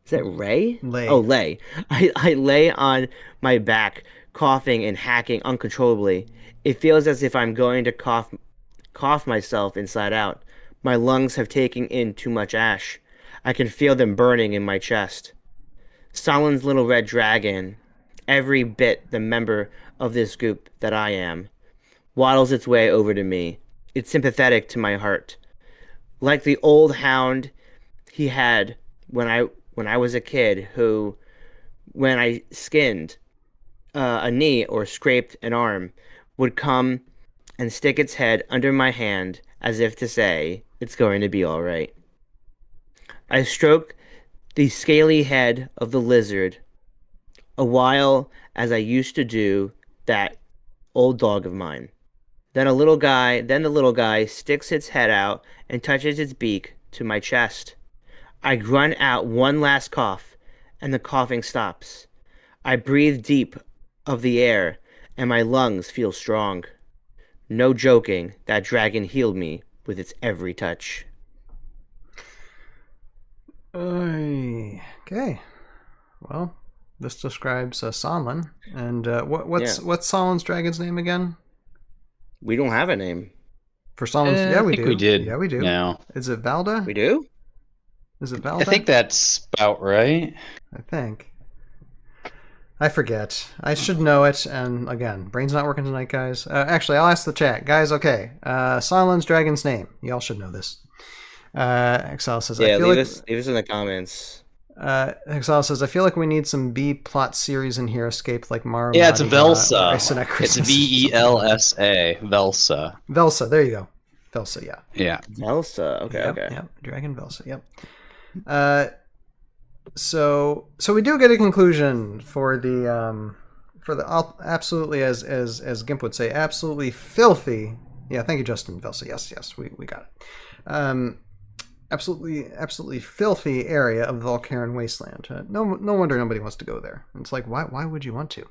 is that Ray? Lay. Oh, Lay. I lay on my back, coughing and hacking uncontrollably. It feels as if I'm going to cough myself inside out. My lungs have taken in too much ash. I can feel them burning in my chest. Solin's little red dragon, every bit the member of this group that I am, waddles its way over to me. It's sympathetic to my heart. Like the old hound he had when I was a kid who, when I skinned a knee or scraped an arm, would come and stick its head under my hand as if to say, it's going to be all right. I stroke the scaly head of the lizard a while as I used to do that old dog of mine. Then the little guy sticks its head out and touches its beak to my chest. I grunt out one last cough, and the coughing stops. I breathe deep of the air, and my lungs feel strong. No joking, that dragon healed me with its every touch. Okay. Well, this describes Sonlin. And what's Solin's dragon's name again? We don't have a name. For Solin's, yeah, we I think do. we did. Yeah, we do. No. Is it Valda? We do? Is it Valda? I think that's about right. I think. I forget. I should know it. And again, brain's not working tonight, guys. Actually, I'll ask the chat. Guys, okay. Solin's dragon's name. Y'all should know this. Exile says, Yeah, I feel leave like... us in the comments. Exile says, I feel like we need some B plot series in Heroscape like Maru. Yeah, it's Velsa. It's It's Velsa. Velsa. Velsa, there you go. Velsa, yeah. Yeah. Elsa. Okay, Yep, okay. Yep, Dragon Velsa, yep. So we do get a conclusion for the for the absolutely, as Gimp would say, absolutely filthy. Yeah, thank you, Justin Velsa. Yes, we got it. Absolutely filthy area of the Volcaran Wasteland. No wonder nobody wants to go there. It's like, why would you want to?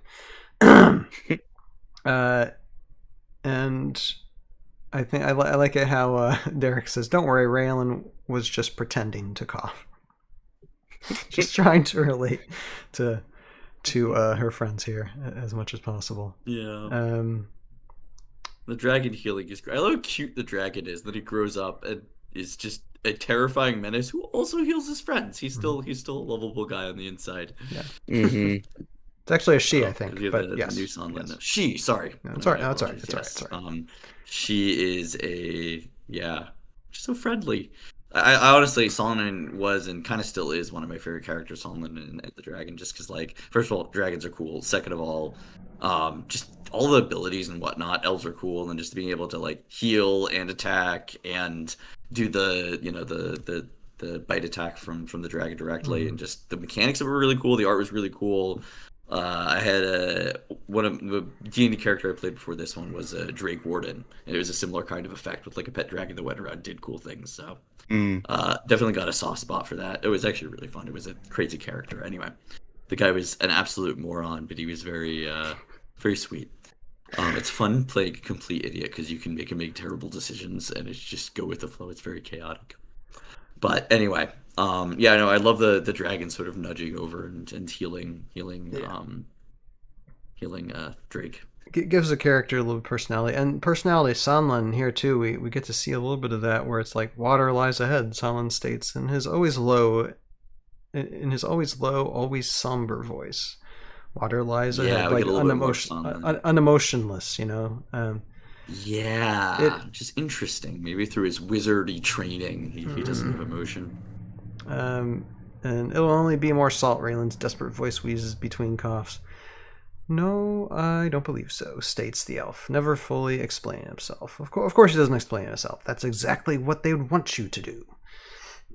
And I think I like it how Derek says, "Don't worry, Raylan was just pretending to cough, just trying to relate to her friends here as much as possible." Yeah. The dragon healing is great. I love how cute the dragon is. That he grows up and is just a terrifying menace who also heals his friends. He's still a lovable guy on the inside. Yeah. Mm-hmm. It's actually a she, I think. But yes. The new Sunland. Yes. She, sorry. No, it's all right. No, it's all right. It's yes. all right. She is she's so friendly. I honestly, Solomon was and kind of still is one of my favorite characters, Solomon and the dragon, just because, like, first of all, dragons are cool. Second of all, just all the abilities and whatnot, elves are cool, and then just being able to, like, heal and attack and do the bite attack from the dragon directly, and just the mechanics of it were really cool. The art was really cool. I had one of the D&D character I played before this one was Drake Warden, and it was a similar kind of effect with like a pet dragon that went around and did cool things. So definitely got a soft spot for that. It was actually really fun. It was a crazy character. Anyway, the guy was an absolute moron, but he was very very sweet. It's fun playing a complete idiot because you can make him make terrible decisions and it's just go with the flow. It's very chaotic. But anyway, I love the dragon sort of nudging over and healing Drake. It gives a character a little personality, and personality. Sanlan here too. We get to see a little bit of that, where it's like water lies ahead. Sanlan states in his always low, always somber voice. Water lies ahead, like unemotionless. You know. Just interesting. Maybe through his wizardy training, he doesn't have emotion. And it'll only be more salt. Raylan's desperate voice wheezes between coughs. No, I don't believe so, states the elf, never fully explaining himself. Of course he doesn't explain himself. That's exactly what they would want you to do.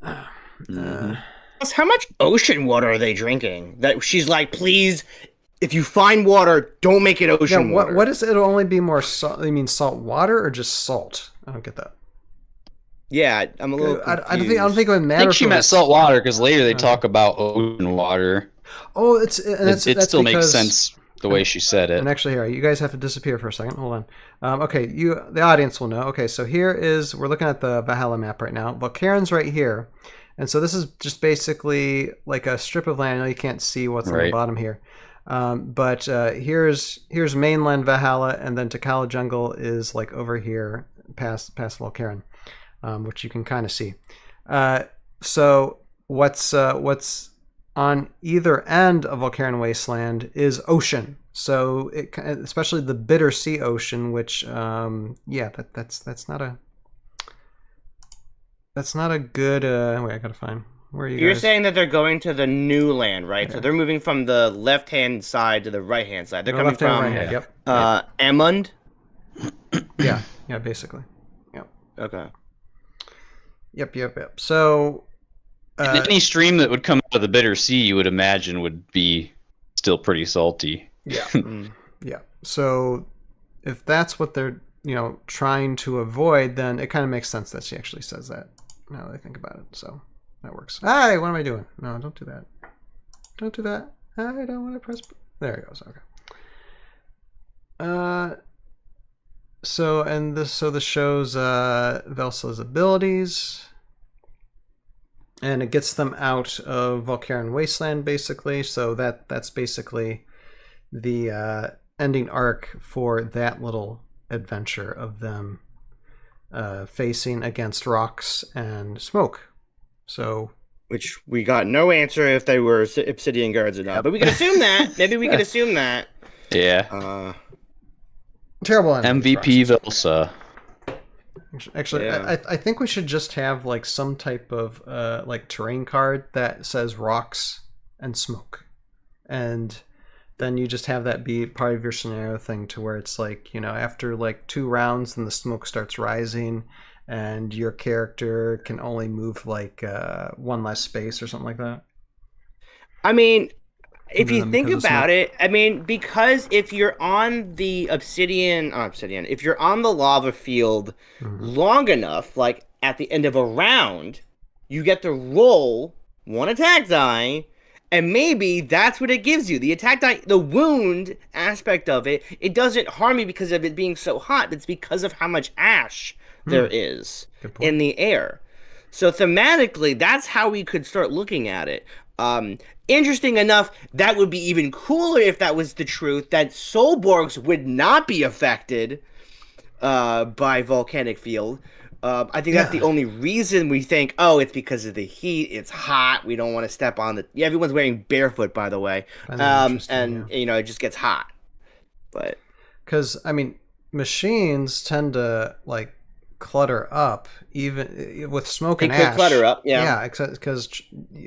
How much ocean water are they drinking? That she's like, please, if you find water, don't make it ocean water. What is it? It'll only be more salt. You mean salt water or just salt? I don't get that. Yeah, I'm a little confused. I don't think it would matter. I think she meant salt water because later they talk about ocean water. Oh, it still makes sense the way she said it. And actually, here, you guys have to disappear for a second. Hold on. Okay, the audience will know. Okay, so we're looking at the Valhalla map right now. Volcaran's right here. And so this is just basically like a strip of land. I know you can't see what's on the bottom here. But here's mainland Valhalla, and then Takala Jungle is like over here past Volcaran, which you can kind of see. So what's on either end of Volcaran Wasteland is ocean. So especially the Bitter Sea Ocean, which that's not a good. Wait, I gotta find. Where are you? You're guys? saying that they're going to the new land, right? Yeah. So they're moving from the left-hand side to the right-hand side. They're coming from right-hand, yep. Amund? Yeah, basically. Yep. Okay. Yep. So any stream that would come out of the Bitter Sea, you would imagine, would be still pretty salty. Yeah. Yeah. So if that's what they're trying to avoid, then it kind of makes sense that she actually says that. Now that I think about it, so. That works. Hey, what am I doing? No, don't do that. Don't do that. I don't want to press. There it goes. Okay. So this shows Velsa's abilities, and it gets them out of Volcaran Wasteland, basically. So that's basically the ending arc for that little adventure of them facing against rocks and smoke. So, which we got no answer if they were obsidian guards or not, but we can assume that. Maybe we can assume that. Yeah. Terrible ending. MVP Velsa. Actually, yeah. I think we should just have like some type of like terrain card that says rocks and smoke, and then you just have that be part of your scenario thing to where it's like after like 2 rounds, then the smoke starts rising. And your character can only move like 1 less space or something like that. I mean, If you them think because of about smoke. it, I mean, because if you're on the if you're on the lava field long enough, like at the end of a round, you get to roll one attack die, and maybe that's what it gives you. The attack die, the wound aspect of it, it doesn't harm you because of it being so hot. It's because of how much ash there is in the air. So thematically, that's how we could start looking at it. Interesting enough, that would be even cooler if that was the truth, that Soulborgs would not be affected by volcanic field. I think that's the only reason we think, oh, it's because of the heat, it's hot, we don't want to step on the... Yeah, everyone's wearing barefoot, by the way. And, you know, it just gets hot. But... Because, I mean, machines tend to, like, clutter up even with smoke and ash. They could clutter up, yeah. Yeah, because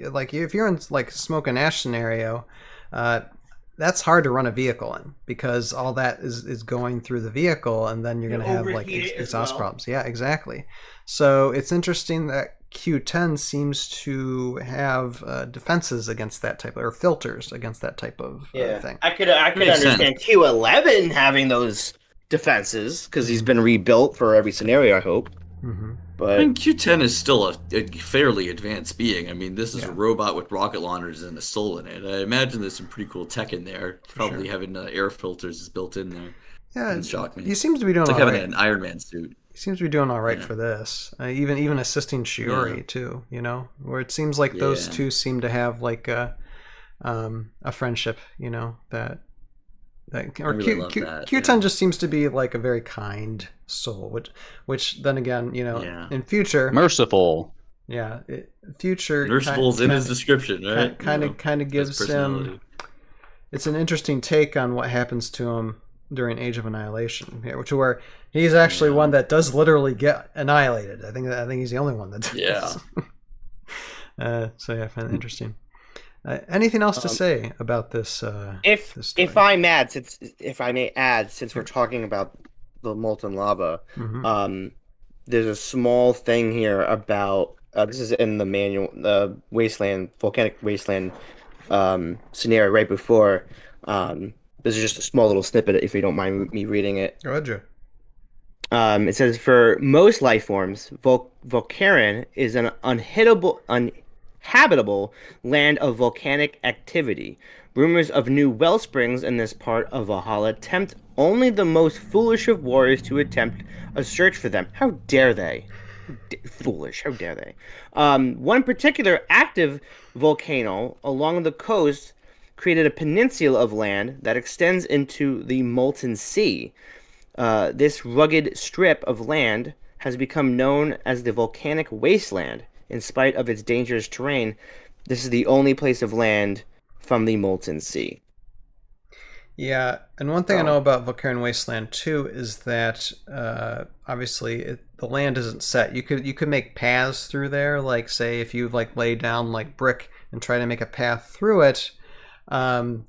like if you're in like smoke and ash scenario, that's hard to run a vehicle in because all that is going through the vehicle, and then you're going to have like exhaust problems. Yeah, exactly. So it's interesting that Q10 seems to have defenses against that type or filters against that type of thing. I could understand Q11 having those defenses because he's been rebuilt for every scenario, I hope. But I mean, Q10 is still a fairly advanced being. I mean, this is a robot with rocket launchers and a soul in it. I imagine there's some pretty cool tech in there. Probably having air filters is built in there. Yeah, it shock me. He seems to be doing it's like all having right. an Iron Man suit. He seems to be doing all right for this. Even assisting Shiori too. You know, where it seems like those two seem to have like a friendship. You know that. Or really Q10 just seems to be like a very kind soul, which then again, you know, in future, merciful. Yeah, future merciful's in his description, right? Kind of gives him. It's an interesting take on what happens to him during Age of Annihilation, to where he's actually one that does literally get annihilated. I think he's the only one that does. Yeah. So yeah, I find it interesting. Anything else to say about this? If I may add, since we're talking about the molten lava, there's a small thing here about this is in the manual, the volcanic wasteland scenario right before. This is just a small little snippet. If you don't mind me reading it. Go ahead, Joe. It says for most life forms, Volcaran is an habitable land of volcanic activity. Rumors of new well springs in this part of Valhalla tempt only the most foolish of warriors to attempt a search for them. How dare they? Foolish, how dare they? One particular active volcano along the coast created a peninsula of land that extends into the molten sea. This rugged strip of land has become known as the volcanic wasteland. In spite of its dangerous terrain, this is the only place of land from the molten sea. Yeah, and one thing I know about Volcanic Wasteland too is that obviously the land isn't set. You could make paths through there, like say if you like lay down like brick and try to make a path through it. The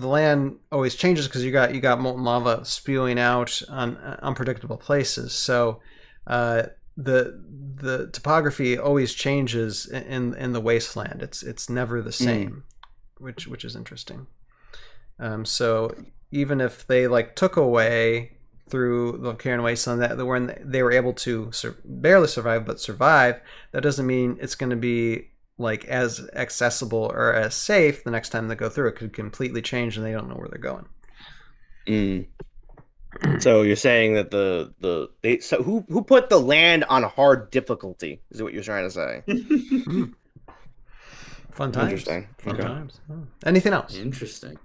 land always changes because you got molten lava spewing out on unpredictable places. So the topography always changes in the wasteland. It's never the same, which is interesting. So even if they like took away through the Volcanic Wasteland that when they were able to barely survive but survive, that doesn't mean it's going to be like as accessible or as safe the next time they go through. It could completely change and they don't know where they're going. So you're saying that who put the land on hard difficulty is what you're trying to say? Fun times. Interesting. Fun times. Oh. Anything else? Interesting.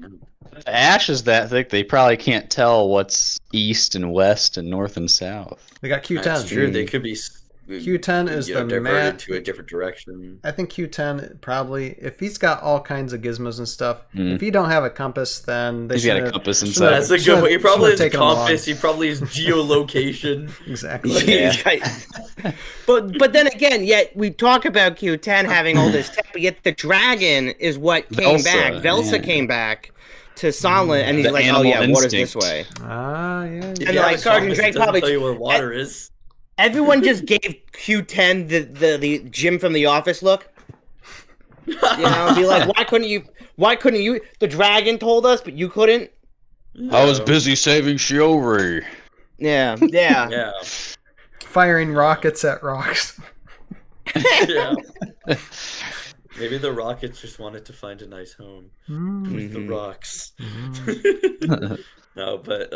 If the ash is that thick, they probably can't tell what's east and west and north and south. They got Q10. That's true. They could be Q10 is the diverted to a different direction. I think Q10 probably, if he's got all kinds of gizmos and stuff, if he don't have a compass, then he's got a compass inside. That's a good one. He probably has a compass. He probably has geolocation. Exactly. Yeah. But then again, yet we talk about Q10 having all this tech, but yet the dragon is what came back. Velsa came back to Sonlin, and he's like, "Oh yeah, water's this way." Ah, yeah. And like Sergeant Drake probably tell you where water is. Everyone just gave Q10 the Jim from The Office look. Be like, why couldn't you? The dragon told us, but you couldn't. I was busy saving Shiori. Yeah. Yeah. Firing rockets at rocks. Yeah. Maybe the rockets just wanted to find a nice home with the rocks. No, but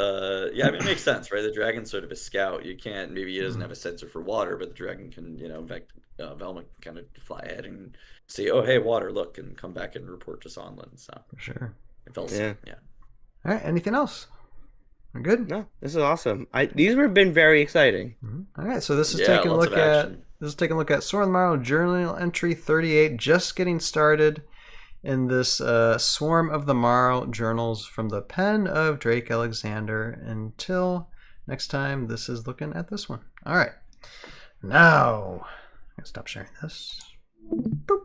yeah, I mean, it makes sense, right? The dragon's sort of a scout. You can't. Maybe he doesn't have a sensor for water, but the dragon can, in fact, Velma can kind of fly ahead and see, oh, hey, water, look, and come back and report to Sonlin. So For sure. it felt, Yeah. All right. Anything else? We're good. No, this is awesome. These have been very exciting. All right. So this is Yeah, taking a lots look of at action. Sword of the Morrow Journal Entry 38. Just getting started in this Swarm of the Morrow journals from the pen of Drake Alexander. Until next time, this is looking at this one. All right. Now, I'm going to stop sharing this. Boop.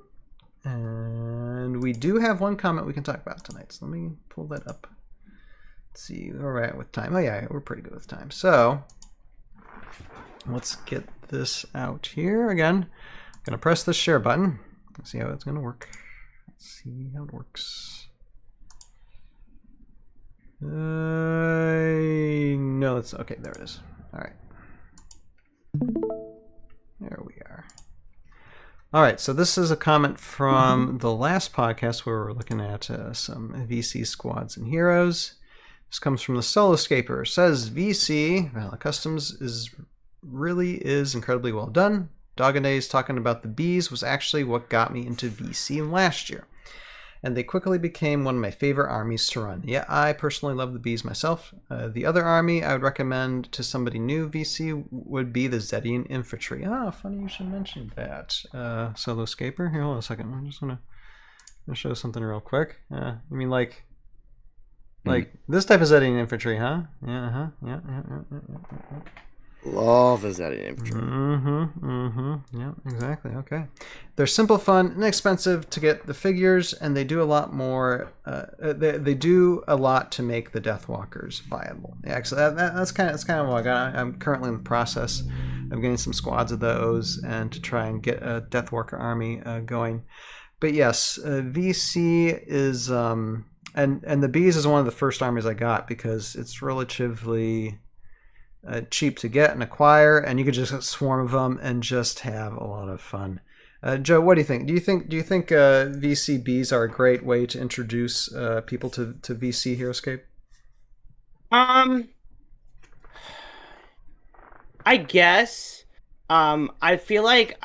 And we do have one comment we can talk about tonight. So let me pull that up. Let's see where we're at with time. Oh, yeah, we're pretty good with time. So let's get this out here again. I'm going to press the share button. Let's see how it's going to work. Let's see how it works. No, it's okay. There it is. All right. There we are. All right. So this is a comment from the last podcast where we're looking at some VC squads and heroes. This comes from the Soloscaper. Says VC Valhalla Customs is incredibly well done. Doggadays talking about the bees was actually what got me into VC last year. And they quickly became one of my favorite armies to run. Yeah, I personally love the bees myself. The other army I would recommend to somebody new VC would be the Zedian Infantry. Ah, funny you should mention that. Soloscaper? Here, hold on a second. I'm just going to show something real quick. You mean like this type of Zedian Infantry, huh? Yeah, yeah. Love is that infantry. Yeah, exactly. Okay. They're simple, fun, inexpensive to get the figures, and they do a lot more. They do a lot to make the Deathwalkers viable. Yeah, so that's kind of what I got. I'm currently in the process of getting some squads of those, and to try and get a Deathwalker army going. But yes, VC is and the Bees is one of the first armies I got because it's relatively cheap to get and acquire, and you could just swarm of them and just have a lot of fun. Joe, what do you think? Do you think VCBs are a great way to introduce people to VC Heroscape? I guess. I feel like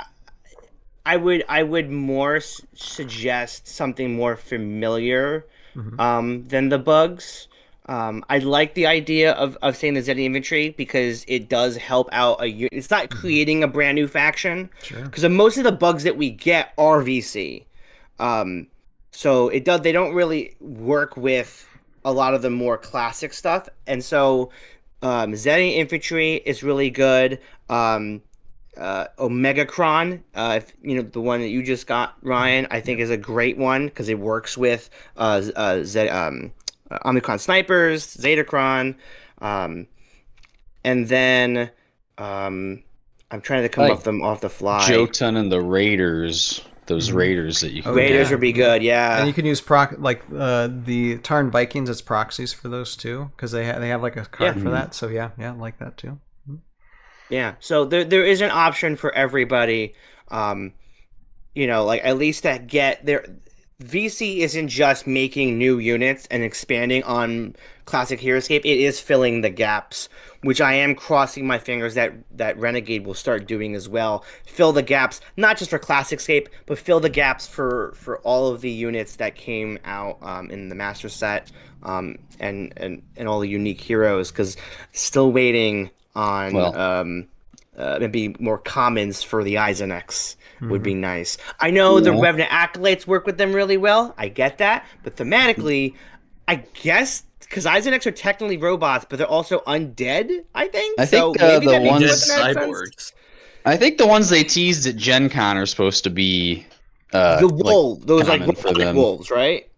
I would more suggest something more familiar than the bugs. I like the idea of saying the Zedian Infantry because it does help out a unit. It's not creating a brand new faction. Because most of the bugs that we get are VC. So they don't really work with a lot of the more classic stuff. And so Zedian Infantry is really good. Omegacron, the one that you just got, Ryan, I think is a great one because it works with Omicron Snipers, Zetacron, and then I'm trying to come up them off the fly. Jotun and the Raiders, those Raiders that you can Raiders would be good, yeah. And you can use the Tarn Vikings as proxies for those too, because they have like a card for that. So yeah, I like that too. Yeah, so there is an option for everybody, at least to get there. VC isn't just making new units and expanding on classic Heroscape. It is filling the gaps, which I am crossing my fingers that Renegade will start doing as well. Fill the gaps, not just for Classicscape, but fill the gaps for all of the units that came out in the Master Set and all the unique heroes, because still waiting on maybe more commons for the Eisenx would be nice. I know the Revenant Acolytes work with them really well. I get that. But thematically, I guess, because Eisenx are technically robots, but they're also undead, I think. I think maybe the ones... cyborgs. I think the ones they teased at Gen Con are supposed to be... the wool. Those like them. wolves, right?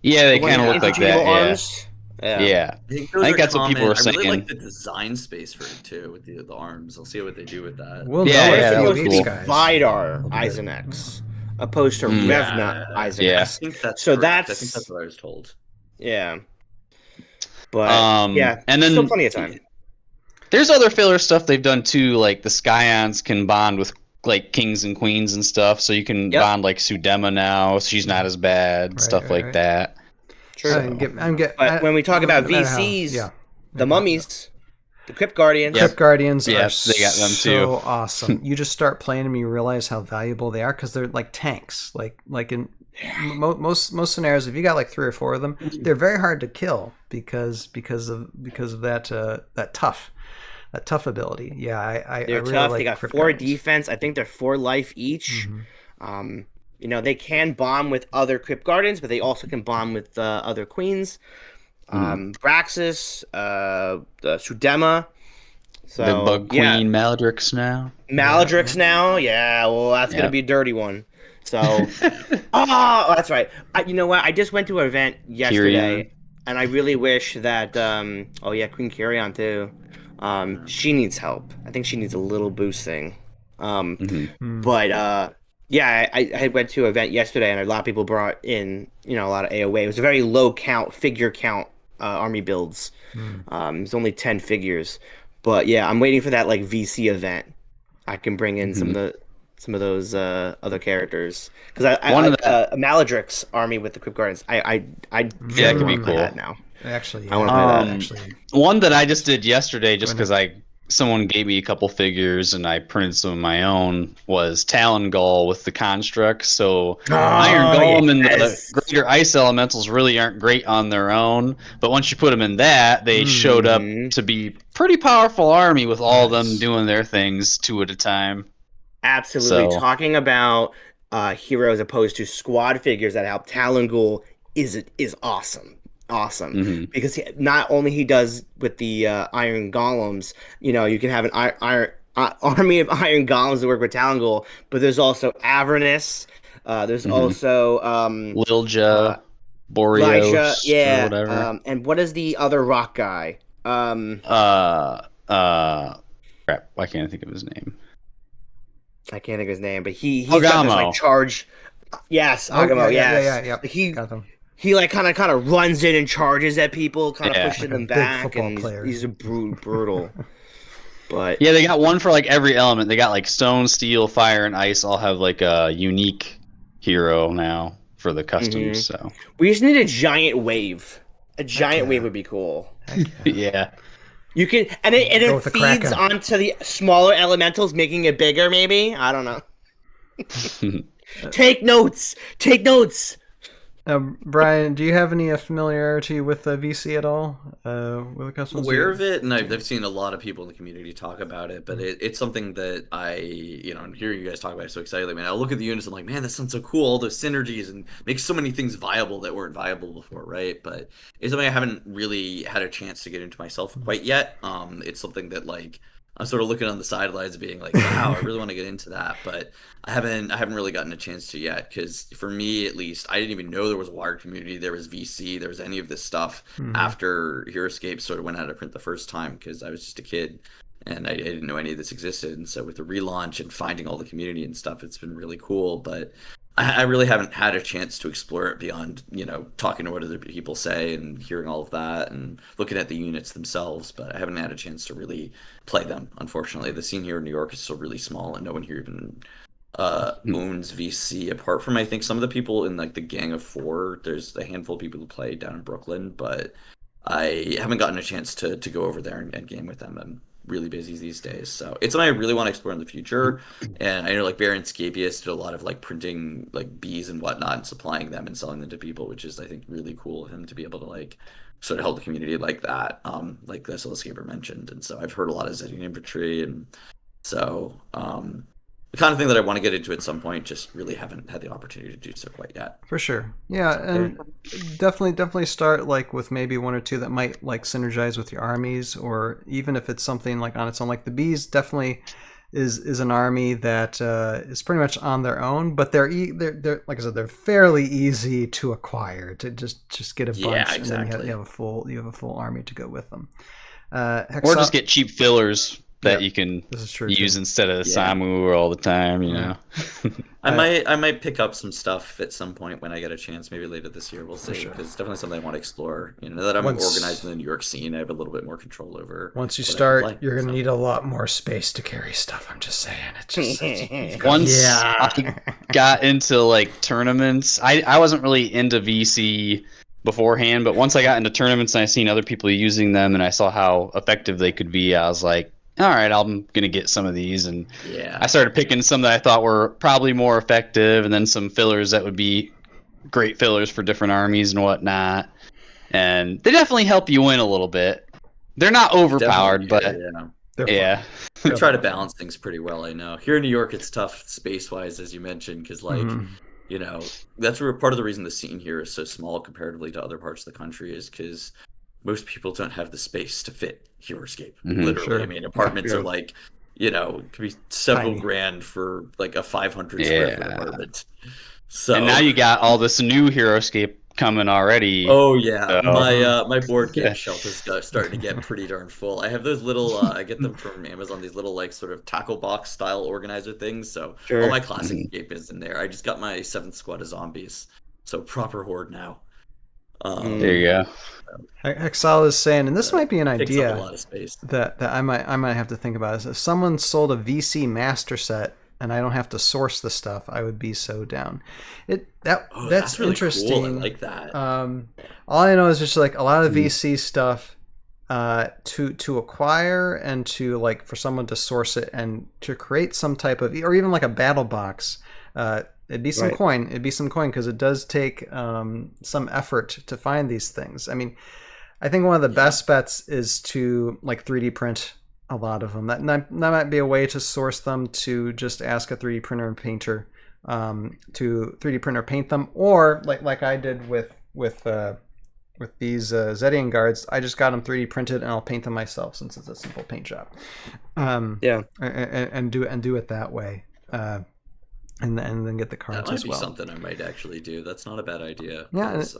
Yeah, they kind of look like that, arms. Yeah. I think that's what people were saying. I really like the design space for it too, with the arms. I'll see what they do with that. We'll Yeah, know yeah, if that you was these cool. guys. Vidar Eisenx. opposed to Revna Yeah. Isaac. Yeah. I think that's So correct. I think that's what I was told. Yeah. But yeah, and then still plenty of time. there's other filler stuff they've done too, like the Scions can bond with like kings and queens and stuff, so you can Yep. bond like Sudema now, so she's not as bad, Right, stuff right, like right. that. True. But when we talk about no matter how- VCs, yeah. the mummies, the Crypt Guardians. Crypt Guardians Yeah, are they got them so too. awesome. You just start playing them, you realize how valuable they are because they're like tanks. Like in most scenarios, if you got like 3 or 4 of them, they're very hard to kill because of that tough ability. Yeah, I They're really tough. like They got Crypt 4 Guardians. defense. I think they're 4 life each. They can bond with other Crypt Guardians, but they also can bond with other queens. Braxis, the Sudema. So, The Bug Queen Maladrix now. Maladrix now. Yeah, well, that's going to be a dirty one. So, oh, that's right. You know what? I just went to an event yesterday, Kyrian. and I really wish that, Queen Kyrian too. She needs help. I think she needs a little boosting. But I went to an event yesterday, and a lot of people brought in, a lot of AOA. It was a very low figure count army builds. It was only 10 figures. But yeah, I'm waiting for that like VC event. I can bring in some of those other characters because I like a Maladrix army with the Crypt Guardians. I that could be play cool. that now. Actually, I want to play that. actually. One that I just did yesterday, just because someone gave me a couple figures and I printed some of my own, was Talon Gull with the construct. So Iron Golem and the greater ice elementals really aren't great on their own, but once you put them in that, they showed up to be pretty powerful army with all of them doing their things 2 at a time. Absolutely. So- Talking about heroes opposed to squad figures that help, Talon Ghoul is awesome. Because not only he does with the iron golems, you can have an army of iron golems that work with Talon Ghoul, but there's also Avernus, there's also Lilja, Boreos, or whatever. and what is the other rock guy? Crap, why can't I think of his name? I can't think of his name, but he's Agamo. got this like charge. Yes, Agamo. Yes, yeah. He Got them. he like kind of runs in and charges at people, kind of pushing them big back, football and player. he's a brutal. But Yeah, they got one for like every element. They got like stone, steel, fire, and ice all have like a unique hero now for the customs. So we just need a giant wave. A giant wave would be cool. yeah. You can, and Go it with the feeds Kraken. onto the smaller elementals, making it bigger. Maybe, I don't know. Take notes. Take notes. Brian, do you have any familiarity with VC at all? With the customs? Aware of it, and I've seen a lot of people in the community talk about it, but it's something that I'm hearing you guys talk about it so excitedly. Man, I look at the units and I'm like, man, that sounds so cool, all those synergies, and makes so many things viable that weren't viable before, right? But it's something I haven't really had a chance to get into myself quite yet. It's something that like I'm sort of looking on the sidelines being like, wow, I really want to get into that, but I haven't really gotten a chance to yet, because for me at least, I didn't even know there was a wired community, there was VC, there was any of this stuff after Heroscape sort of went out of print the first time, because I was just a kid and I didn't know any of this existed. And so with the relaunch and finding all the community and stuff, it's been really cool, but I really haven't had a chance to explore it beyond, talking to what other people say and hearing all of that and looking at the units themselves, but I haven't had a chance to really play them, unfortunately. The scene here in New York is still really small, and no one here even owns VC, apart from, I think, some of the people in like the Gang of Four. There's a handful of people who play down in Brooklyn, but I haven't gotten a chance to go over there and game with them. I'm really busy these days, so it's something I really want to explore in the future. And I know like Baron Scapius did a lot of like printing like bees and whatnot and supplying them and selling them to people, which is I think really cool of him to be able to like sort of help the community like that, like the Heroscape mentioned. And so I've heard a lot of Zedian infantry, and so the kind of thing that I want to get into at some point, just really haven't had the opportunity to do so quite yet. For sure. Yeah, and definitely start like with maybe 1 or 2 that might like synergize with your armies, or even if it's something like on its own. Like the bees definitely is an army that is pretty much on their own, but they're like I said, they're fairly easy to acquire, to just get a bunch. Yeah, And exactly. then you have a full army to go with them. Or just get cheap fillers that Yeah, you can this is true use too. instead of Yeah. Samu all the time, you know. I might pick up some stuff at some point when I get a chance, maybe later this year. We'll see, sure. because it's definitely something I want to explore. You know, now that I'm organizing the New York scene, I have a little bit more control over. Once you what I can start, play, you're gonna so. need a lot more space to carry stuff. I'm just saying. It just Once Yeah. I got into like tournaments, I wasn't really into VC beforehand, but once I got into tournaments and I seen other people using them and I saw how effective they could be, I was like, all right, I'm gonna get some of these, and Yeah. I started picking some that I thought were probably more effective, and then some fillers that would be great fillers for different armies and whatnot. And they definitely help you win a little bit. They're not overpowered, but yeah. We try to balance things pretty well, I know. Here in New York, it's tough space-wise, as you mentioned, because, like, you know, that's where part of the reason the scene here is so small comparatively to other parts of the country is because most people don't have the space to fit Heroscape. Literally, Sure. I mean, apartments are like, you know, it could be several grand for like a 500 square foot apartment. So And now you got all this new Heroscape coming already. Oh yeah, So- my board game shelf is starting to get pretty darn full. I have those little, I get them from Amazon, these little like sort of tackle box style organizer things. So all my classic Escape is in there. I just got my 7th squad of zombies, so proper horde now. There you go. Exile is saying, and this might be an Takes up idea a lot of space. that I might have to think about. Is if someone sold a VC master set and I don't have to source the stuff, I would be so down. That's really interesting. Cool. I like that. All I know is just like a lot of VC stuff to acquire and to like for someone to source it and to create some type of, or even like a battle box. It'd be some coin. It'd be some coin because it does take some effort to find these things. I mean, I think one of the best bets is to like 3D print a lot of them. That might be a way to source them, to just ask a 3D printer and painter to 3D printer paint them, or like I did with these Zedian guards. I just got them 3D printed and I'll paint them myself since it's a simple paint job. And do it that way. And then get the cards as well. That might be something I might actually do. That's not a bad idea. Yeah, it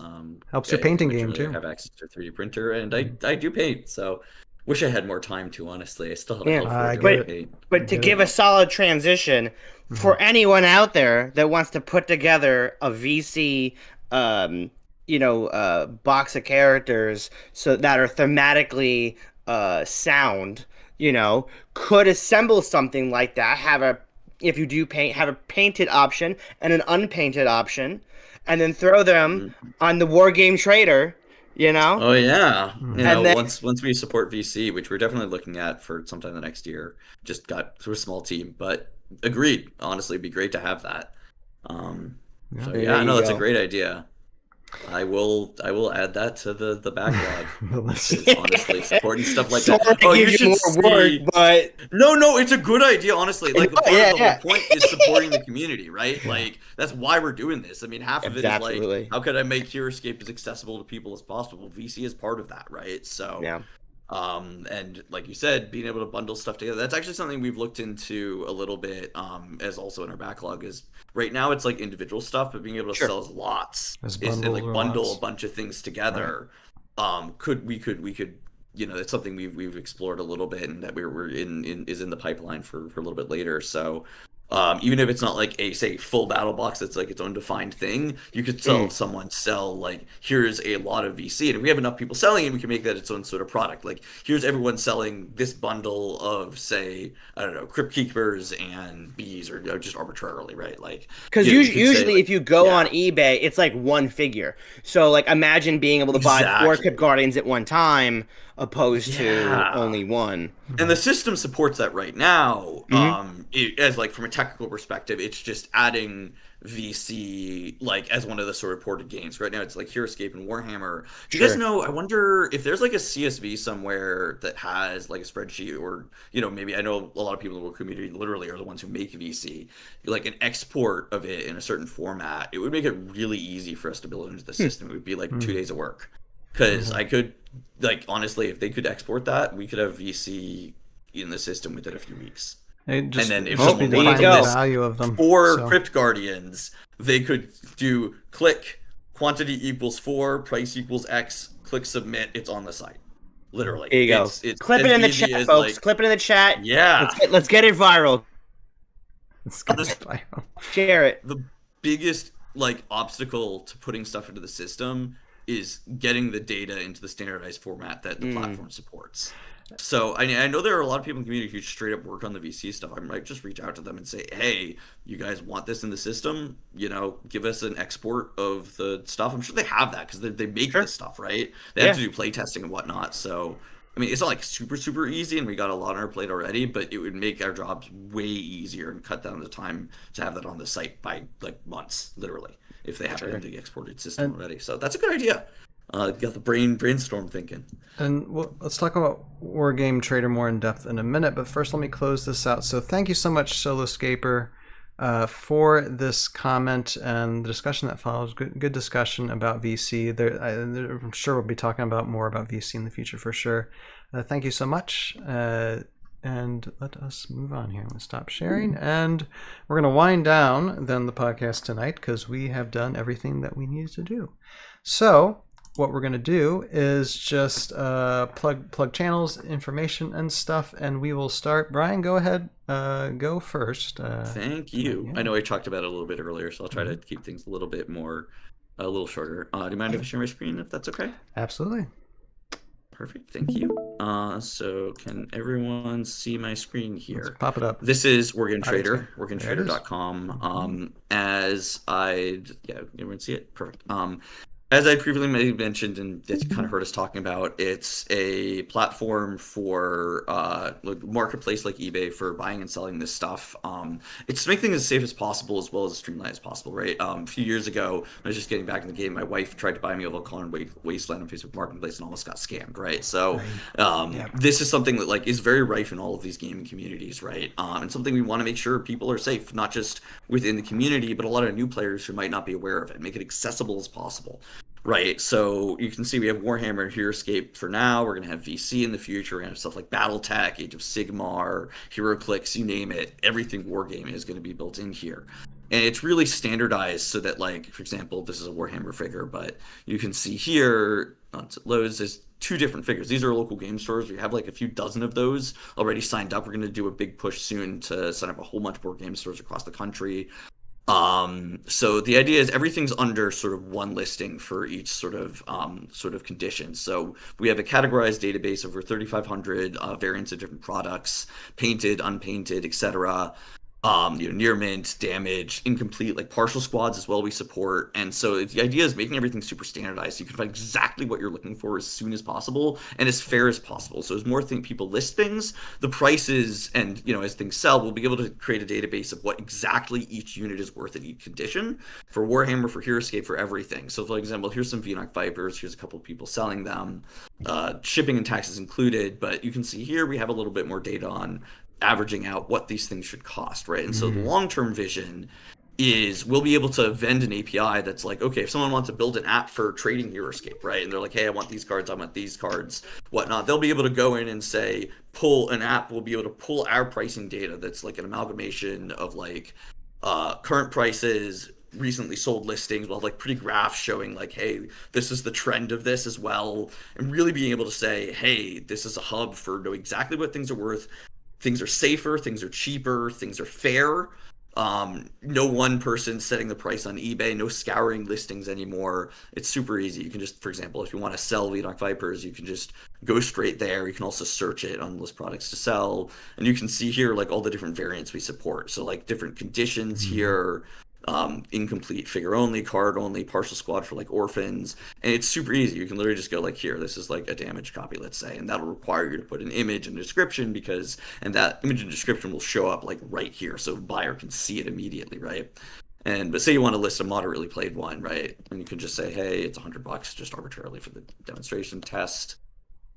helps your painting game too. I have access to a 3D printer, and I do paint. So, wish I had more time to. Honestly, I still have a paint. But to give a solid transition for anyone out there that wants to put together a VC, box of characters so that are thematically sound, could assemble something like that. If you do paint, have a painted option and an unpainted option, and then throw them on the Wargame Trader, Oh yeah, then, once we support VC, which we're definitely looking at for sometime the next year. Just got to a small team, but agreed. Honestly, it'd be great to have that. That's a great idea. I will add that to the backlog. Honestly, supporting stuff like that. Oh, you should see. But no, it's a good idea. Honestly, like the whole point is supporting the community, right? Like that's why we're doing this. I mean, half of it is like, how could I make Heroscape as accessible to people as possible? VC is part of that, right? So and like you said, being able to bundle stuff together, that's actually something we've looked into a little bit as also in our backlog. Is right now it's like individual stuff, but being able to sell as lots and like bundle a bunch of things together. We could it's something we've explored a little bit, and that we're in the pipeline for a little bit later. So even if it's not like a full battle box that's like its own defined thing, you could sell like, here's a lot of VC, and if we have enough people selling it, we can make that its own sort of product. Like, here's everyone selling this bundle of, say, I don't know, Crypt Keepers and bees, or just arbitrarily, right? Like, because usually if you go on eBay, it's like one figure. So like, imagine being able to buy 4 Crypt Guardians at one time, opposed to only one. And the system supports that right now. As like from a technical perspective, it's just adding VC like as one of the sort of ported games. Right now it's like Heroscape and Warhammer. Do you guys know, I wonder if there's like a CSV somewhere that has like a spreadsheet, or maybe, I know a lot of people in the community literally are the ones who make VC, like an export of it in a certain format. It would make it really easy for us to build it into the system. It would be like 2 days of work. Because I could, like, honestly, if they could export that, we could have VC in the system within a few weeks. And then if someone wanted to list value of them, 4 Crypt Guardians, they could do click, quantity equals 4, price equals X, click submit, it's on the site. Literally. There you go. It's Clip it as in the easy chat, as, folks. like, Clip it in the chat. yeah. Let's get it viral. It's gonna be viral. Share it. The biggest like obstacle to putting stuff into the system is getting the data into the standardized format that the platform supports. So I know there are a lot of people in the community who straight up work on the VC stuff. I might just reach out to them and say, hey, you guys want this in the system? You know, give us an export of the stuff. I'm sure they have that because they make this stuff, right? They have to do play testing and whatnot. So, I mean, it's not like super easy, and we got a lot on our plate already, but it would make our jobs way easier and cut down the time to have that on the site by like months, literally, if they have it in the exported system already. So that's a good idea. Got the brainstorm thinking. And let's talk about Wargame Trader more in depth in a minute, but first let me close this out. So thank you so much, Soloscaper, for this comment and the discussion that follows. Good discussion about VC. I'm sure we'll be talking about more about VC in the future for sure. Thank you so much. And let us move on here. I'm going to stop sharing, and we're going to wind down then the podcast tonight because we have done everything that we needed to do. So what we're going to do is just plug channels, information, and stuff, and we will start. Brian, go ahead. Go first. Thank you. I know I talked about it a little bit earlier, so I'll try to keep things a little shorter. Do you mind if I share my screen, if that's okay? Absolutely. Perfect. Thank you. So can everyone see my screen here? Let's pop it up. This is Wargame Trader, There it is. wargametrader.com. Everyone see it? Perfect. As I previously mentioned, and it's kind of heard us talking about, it's a platform for marketplace like eBay for buying and selling this stuff. It's to make things as safe as possible as well as streamlined as possible, right? A few years ago, I was just getting back in the game. My wife tried to buy me a Volcon Wasteland on Facebook Marketplace and almost got scammed, right? So this is something that like is very rife in all of these gaming communities, right? And something we want to make sure people are safe, not just within the community, but a lot of new players who might not be aware of it. Make it accessible as possible. Right, so you can see we have Warhammer and Heroscape for now. We're going to have VC in the future. We're going to have stuff like Battletech, Age of Sigmar, HeroClix, you name it. Everything Wargaming is going to be built in here. And it's really standardized so that, like, for example, this is a Warhammer figure, but you can see here, once it loads, there's two different figures. These are local game stores. We have like a few dozen of those already signed up. We're going to do a big push soon to sign up a whole bunch more game stores across the country. So the idea is everything's under sort of one listing for each sort of condition. So we have a categorized database of over 3,500 variants of different products, painted, unpainted, etc. Near mint, damaged, incomplete, like partial squads as well we support. And so the idea is making everything super standardized so you can find exactly what you're looking for as soon as possible and as fair as possible. So as more people list things, the prices and, as things sell, we'll be able to create a database of what exactly each unit is worth at each condition for Warhammer, for Heroscape, for everything. So for example, here's some VNOC Vipers, here's a couple of people selling them, shipping and taxes included, but you can see here we have a little bit more data on averaging out what these things should cost, right? And so the long-term vision is we'll be able to vend an API that's like, okay, if someone wants to build an app for trading Heroscape, right? And they're like, hey, I want these cards, whatnot. They'll be able to go in and say, pull an app, we'll be able to pull our pricing data that's like an amalgamation of like current prices, recently sold listings. We'll have like pretty graphs showing like, hey, this is the trend of this as well. And really being able to say, hey, this is a hub for know exactly what things are worth. Things are safer, things are cheaper, things are fair. No one person setting the price on eBay, no scouring listings anymore. It's super easy. You can just, for example, if you want to sell VNOC Vipers, you can just go straight there. You can also search it on list products to sell. And you can see here like all the different variants we support. So like different conditions here, incomplete, figure only, card only, partial squad for like orphans, and it's super easy. You can literally just go like, here, this is like a damaged copy, let's say, and that'll require you to put an image and description and that image and description will show up like right here so the buyer can see it immediately, right? But say you want to list a moderately played one, right? And you can just say, hey, it's $100 just arbitrarily for the demonstration test,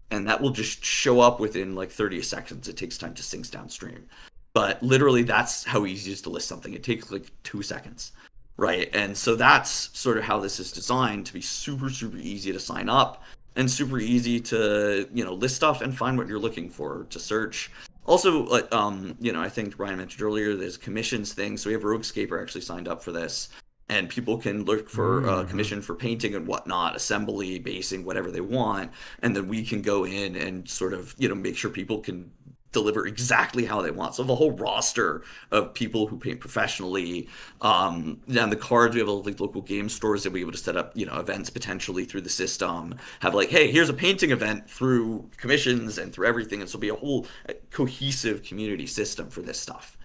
and that will just show up within like 30 seconds. It takes time to sync downstream. But literally, that's how easy it is to list something. It takes like 2 seconds, right? And so that's sort of how this is designed to be super easy to sign up and super easy to, list stuff and find what you're looking for to search. Also, I think Ryan mentioned earlier, there's commissions thing. So we have Roguescaper actually signed up for this. and people can look for commission for painting and whatnot, assembly, basing, whatever they want, and then we can go in and sort of, make sure people can deliver exactly how they want. So we have a whole roster of people who paint professionally. On the cards, we have local game stores that we able to set up, events potentially through the system. Have hey, here's a painting event through commissions and through everything. And so it'll be a whole cohesive community system for this stuff.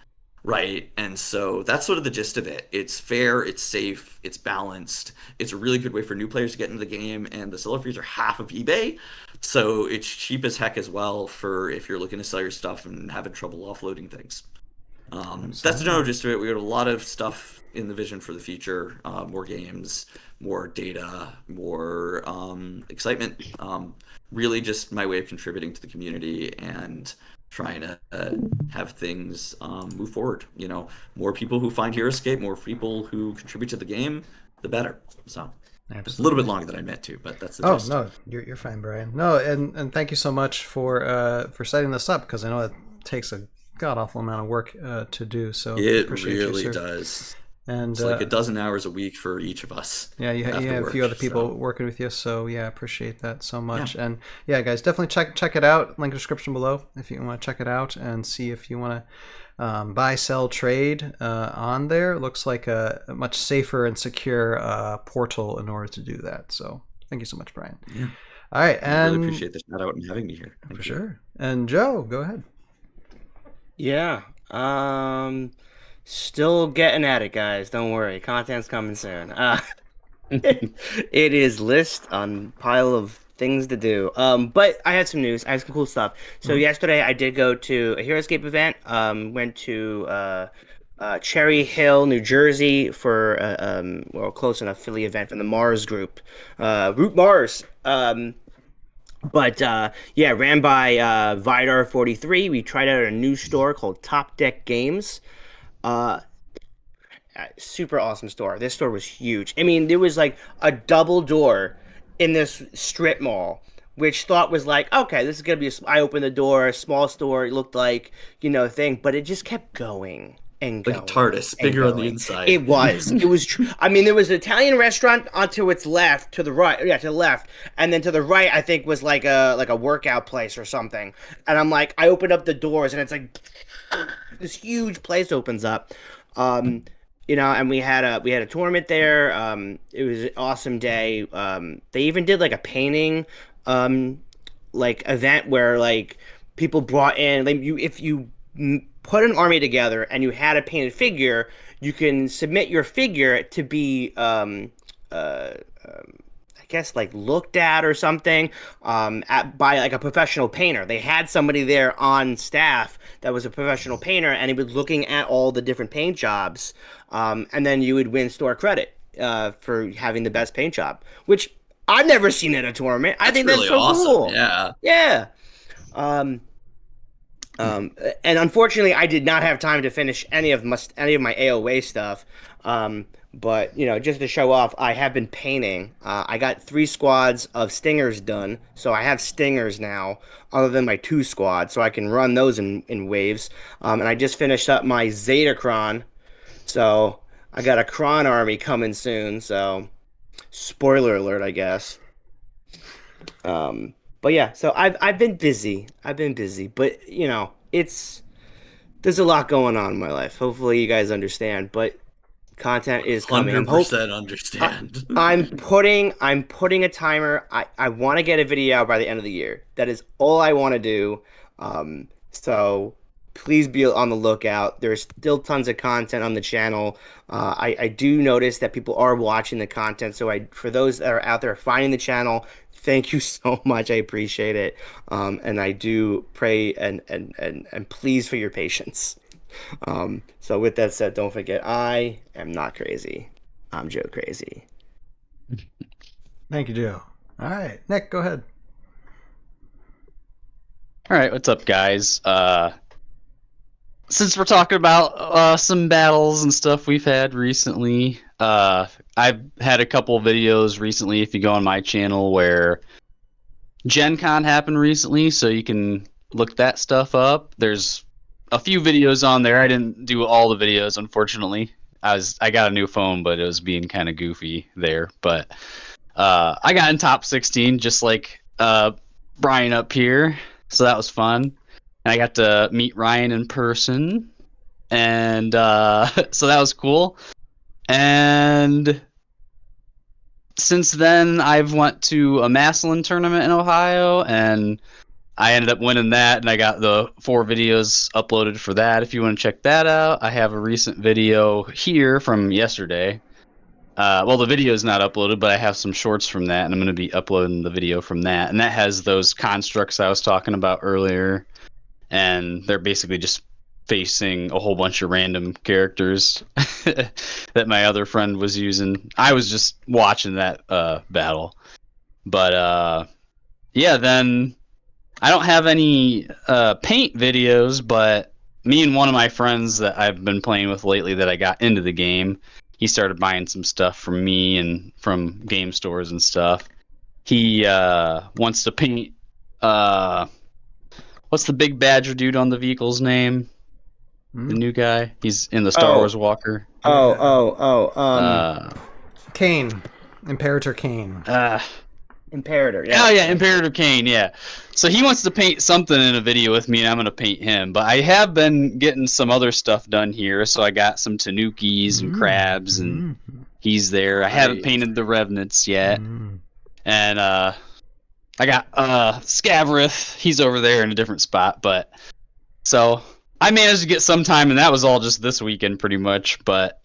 Right. And so that's sort of the gist of it. It's fair, it's safe, it's balanced. It's a really good way for new players to get into the game, and the seller fees are half of eBay. So it's cheap as heck as well for if you're looking to sell your stuff and having trouble offloading things. That's the general gist of it. We got a lot of stuff in the vision for the future, more games, more data, more excitement. Really just my way of contributing to the community and trying to have things move forward. More people who find Heroscape, more people who contribute to the game, the better. So it's a little bit longer than I meant to, but that's the gist. No, you're fine, Brian. No, and thank you so much for setting this up, because I know it takes a god awful amount of work to do. So it really does. And it's like a dozen hours a week for each of us. Yeah, you have a few other people working with you, so yeah, appreciate that so much. Yeah. And yeah, guys, definitely check it out. Link in the description below if you want to check it out and see if you want to buy, sell, trade on there. It looks like a much safer and secure portal in order to do that. So thank you so much, Brian. Yeah. All right, I really appreciate the shout out and having me here. For sure. And Joe, go ahead. Yeah. Still getting at it, guys. Don't worry. Content's coming soon. It is list on pile of things to do. But I had some news. I had some cool stuff. So yesterday I did go to a Heroscape event. Went to Cherry Hill, New Jersey for close enough Philly event from the Mars group. Root Mars. Ran by Vidar 43. We tried out a new store called Top Deck Games. Super awesome store. This store was huge. I mean, there was like a double door in this strip mall, which thought was like, okay, this is gonna be I opened the door, a small store. It looked like, thing, but it just kept going and going. Like a TARDIS, bigger on the inside. It was. It was true. I mean, there was an Italian restaurant onto its left, to the right. Yeah, to the left, and then to the right, I think was like a workout place or something. And I'm like, I opened up the doors, and it's like this huge place opens up. And we had a tournament there. It was an awesome day. They even did like a painting, event where people brought in if you put an army together and you had a painted figure, you can submit your figure to be looked at or something by a professional painter. They had somebody there on staff that was a professional painter, and he was looking at all the different paint jobs, and then you would win store credit for having the best paint job, which I've never seen at a tournament. I think really that's so awesome. cool. Yeah. And unfortunately, I did not have time to finish any of my AOA stuff. But just to show off, I have been painting. I got 3 squads of stingers done, so I have stingers now, other than my 2 squads, so I can run those in waves. And I just finished up my Zetacron, so I got a Kron army coming soon. So, spoiler alert, I guess. But yeah, so I've been busy. But there's a lot going on in my life. Hopefully, you guys understand, but. Content is coming. 100% understand. I'm putting a timer. I want to get a video out by the end of the year. That is all I want to do. So please be on the lookout. There's still tons of content on the channel. I do notice that people are watching the content. So for those that are out there finding the channel, thank you so much. I appreciate it. And I do pray and please for your patience. So with that said, don't forget, I am not crazy. I'm Joe Crazy. Thank you, Joe. All right, Nick, go ahead. All right, what's up, guys? Since we're talking about some battles and stuff we've had recently, I've had a couple videos recently, if you go on my channel, where Gen Con happened recently, so you can look that stuff up. There's a few videos on there. I didn't do all the videos, unfortunately. I got a new phone, but it was being kind of goofy there. But I got in top 16, just like Brian up here, so that was fun. And I got to meet Ryan in person, and so that was cool. And since then, I've went to a Maslin tournament in Ohio, and I ended up winning that, and I got the 4 videos uploaded for that. If you want to check that out, I have a recent video here from yesterday. Well, the video is not uploaded, but I have some shorts from that, and I'm going to be uploading the video from that. And that has those constructs I was talking about earlier, and they're basically just facing a whole bunch of random characters that my other friend was using. I was just watching that battle. But yeah, then I don't have any paint videos, but me and one of my friends that I've been playing with lately that I got into the game, he started buying some stuff from me and from game stores and stuff. He wants to paint. What's the big badger dude on the vehicle's name? The new guy. He's in the Star Wars Walker. Kane. Imperator Kane. Imperator, yeah. Oh, yeah, Imperator Kane, yeah. So he wants to paint something in a video with me, and I'm going to paint him. But I have been getting some other stuff done here, so I got some Tanukis and crabs, and he's there. I haven't painted the Revenants yet. And I got Scavarith. He's over there in a different spot. But so I managed to get some time, and that was all just this weekend pretty much. But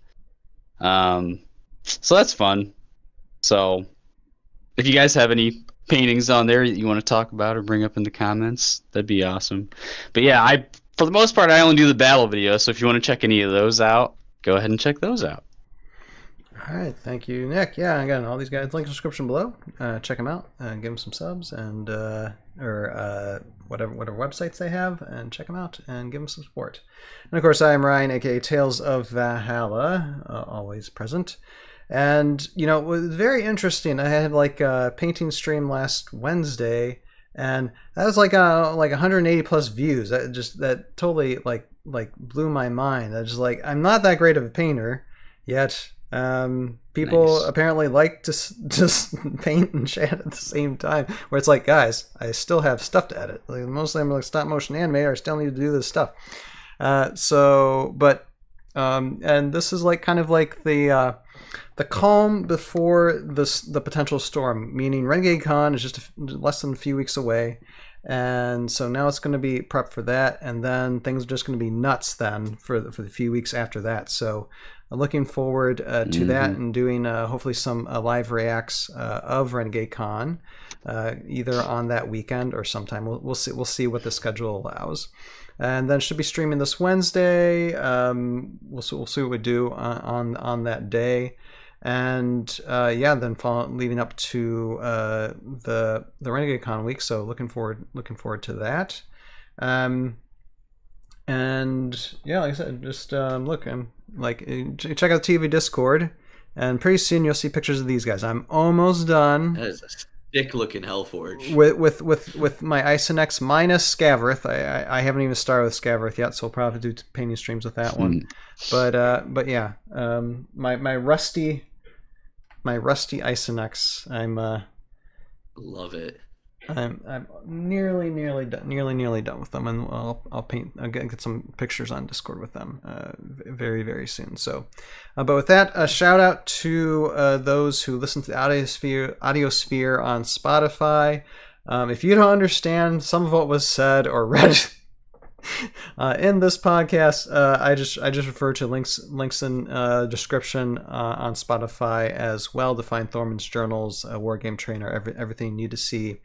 so that's fun. So if you guys have any paintings on there that you want to talk about or bring up in the comments, that'd be awesome. But yeah, for the most part, I only do the battle videos, so if you want to check any of those out, go ahead and check those out. All right, thank you, Nick. Yeah, again, all these guys, link in the description below. Check them out and give them some subs, and or whatever websites they have, and check them out and give them some support. And of course, I am Ryan, aka Tales of Valhalla, always present. And, you know, it was very interesting. I had like a painting stream last Wednesday, and that was like 180 plus views. That totally like blew my mind. I just like, I'm not that great of a painter, yet people apparently like to just paint and chat at the same time. Where it's like, guys, I still have stuff to edit. Like, most of them are like stop motion animator. I still need to do this stuff. And this is like kind of like the calm before the potential storm, meaning Renegade Con is just less than a few weeks away, and so now it's going to be prep for that, and then things are just going to be nuts then for the few weeks after that. So I'm looking forward to that, and doing hopefully some live reacts of Renegade Con, either on that weekend or sometime. We'll see what the schedule allows. And then should be streaming this Wednesday. We'll see what we do on that day. And then leading up to the Renegade Con week, so looking forward to that. And yeah, like I said, just look and check out the TV Discord, and pretty soon you'll see pictures of these guys. I'm almost done. That is a thick looking Hellforge. With my Isonex minus Scavarith. I haven't even started with Scavarith yet, so I'll probably do painting streams with that one. But yeah, my rusty Isonex. Love it. I'm nearly done with them, and I'll paint. I'll get some pictures on Discord with them very, very soon. So, but with that, a shout out to those who listen to the Audiosphere on Spotify. If you don't understand some of what was said or read in this podcast, I just refer to links in description on Spotify as well to find Thormun's journals, Wargame Trainer, everything you need to see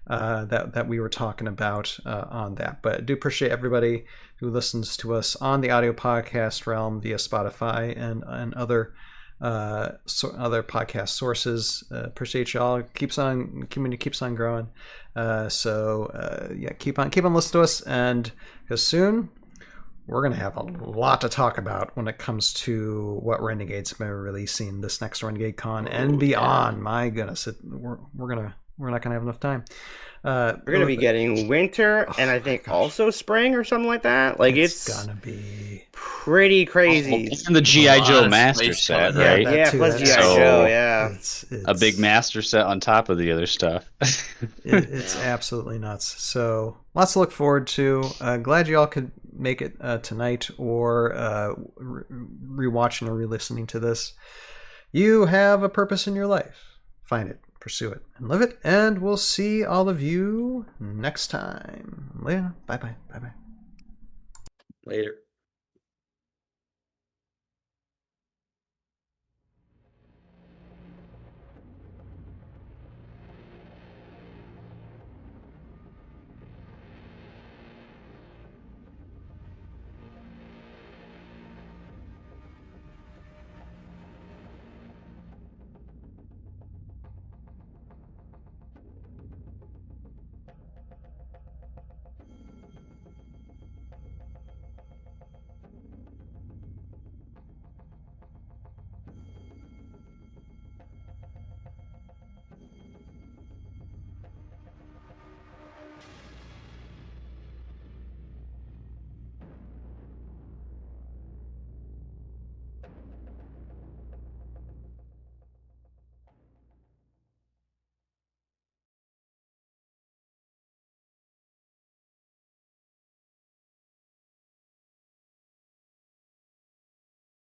that we were talking about on that. But I do appreciate everybody who listens to us on the audio podcast realm via Spotify and other other podcast sources. Appreciate y'all. Community keeps on growing. Yeah, keep on listening to us, and because soon we're gonna have a lot to talk about when it comes to what Renegade's been releasing this next Renegade Con and beyond. Yeah. My goodness, we're we're not going to have enough time. We're going to be getting winter and I think also spring or something like that. Like it's going to be pretty crazy. It's in the G.I. Joe of Master space set, color. right? that Yeah, too, plus that G.I. is- Joe, yeah. It's A big master set on top of the other stuff. It's absolutely nuts. So lots to look forward to. Glad you all could make it tonight or rewatching or re-listening to this. You have a purpose in your life. Find it, pursue it, and live it. And we'll see all of you next time. Later. Bye-bye. Bye-bye. Later.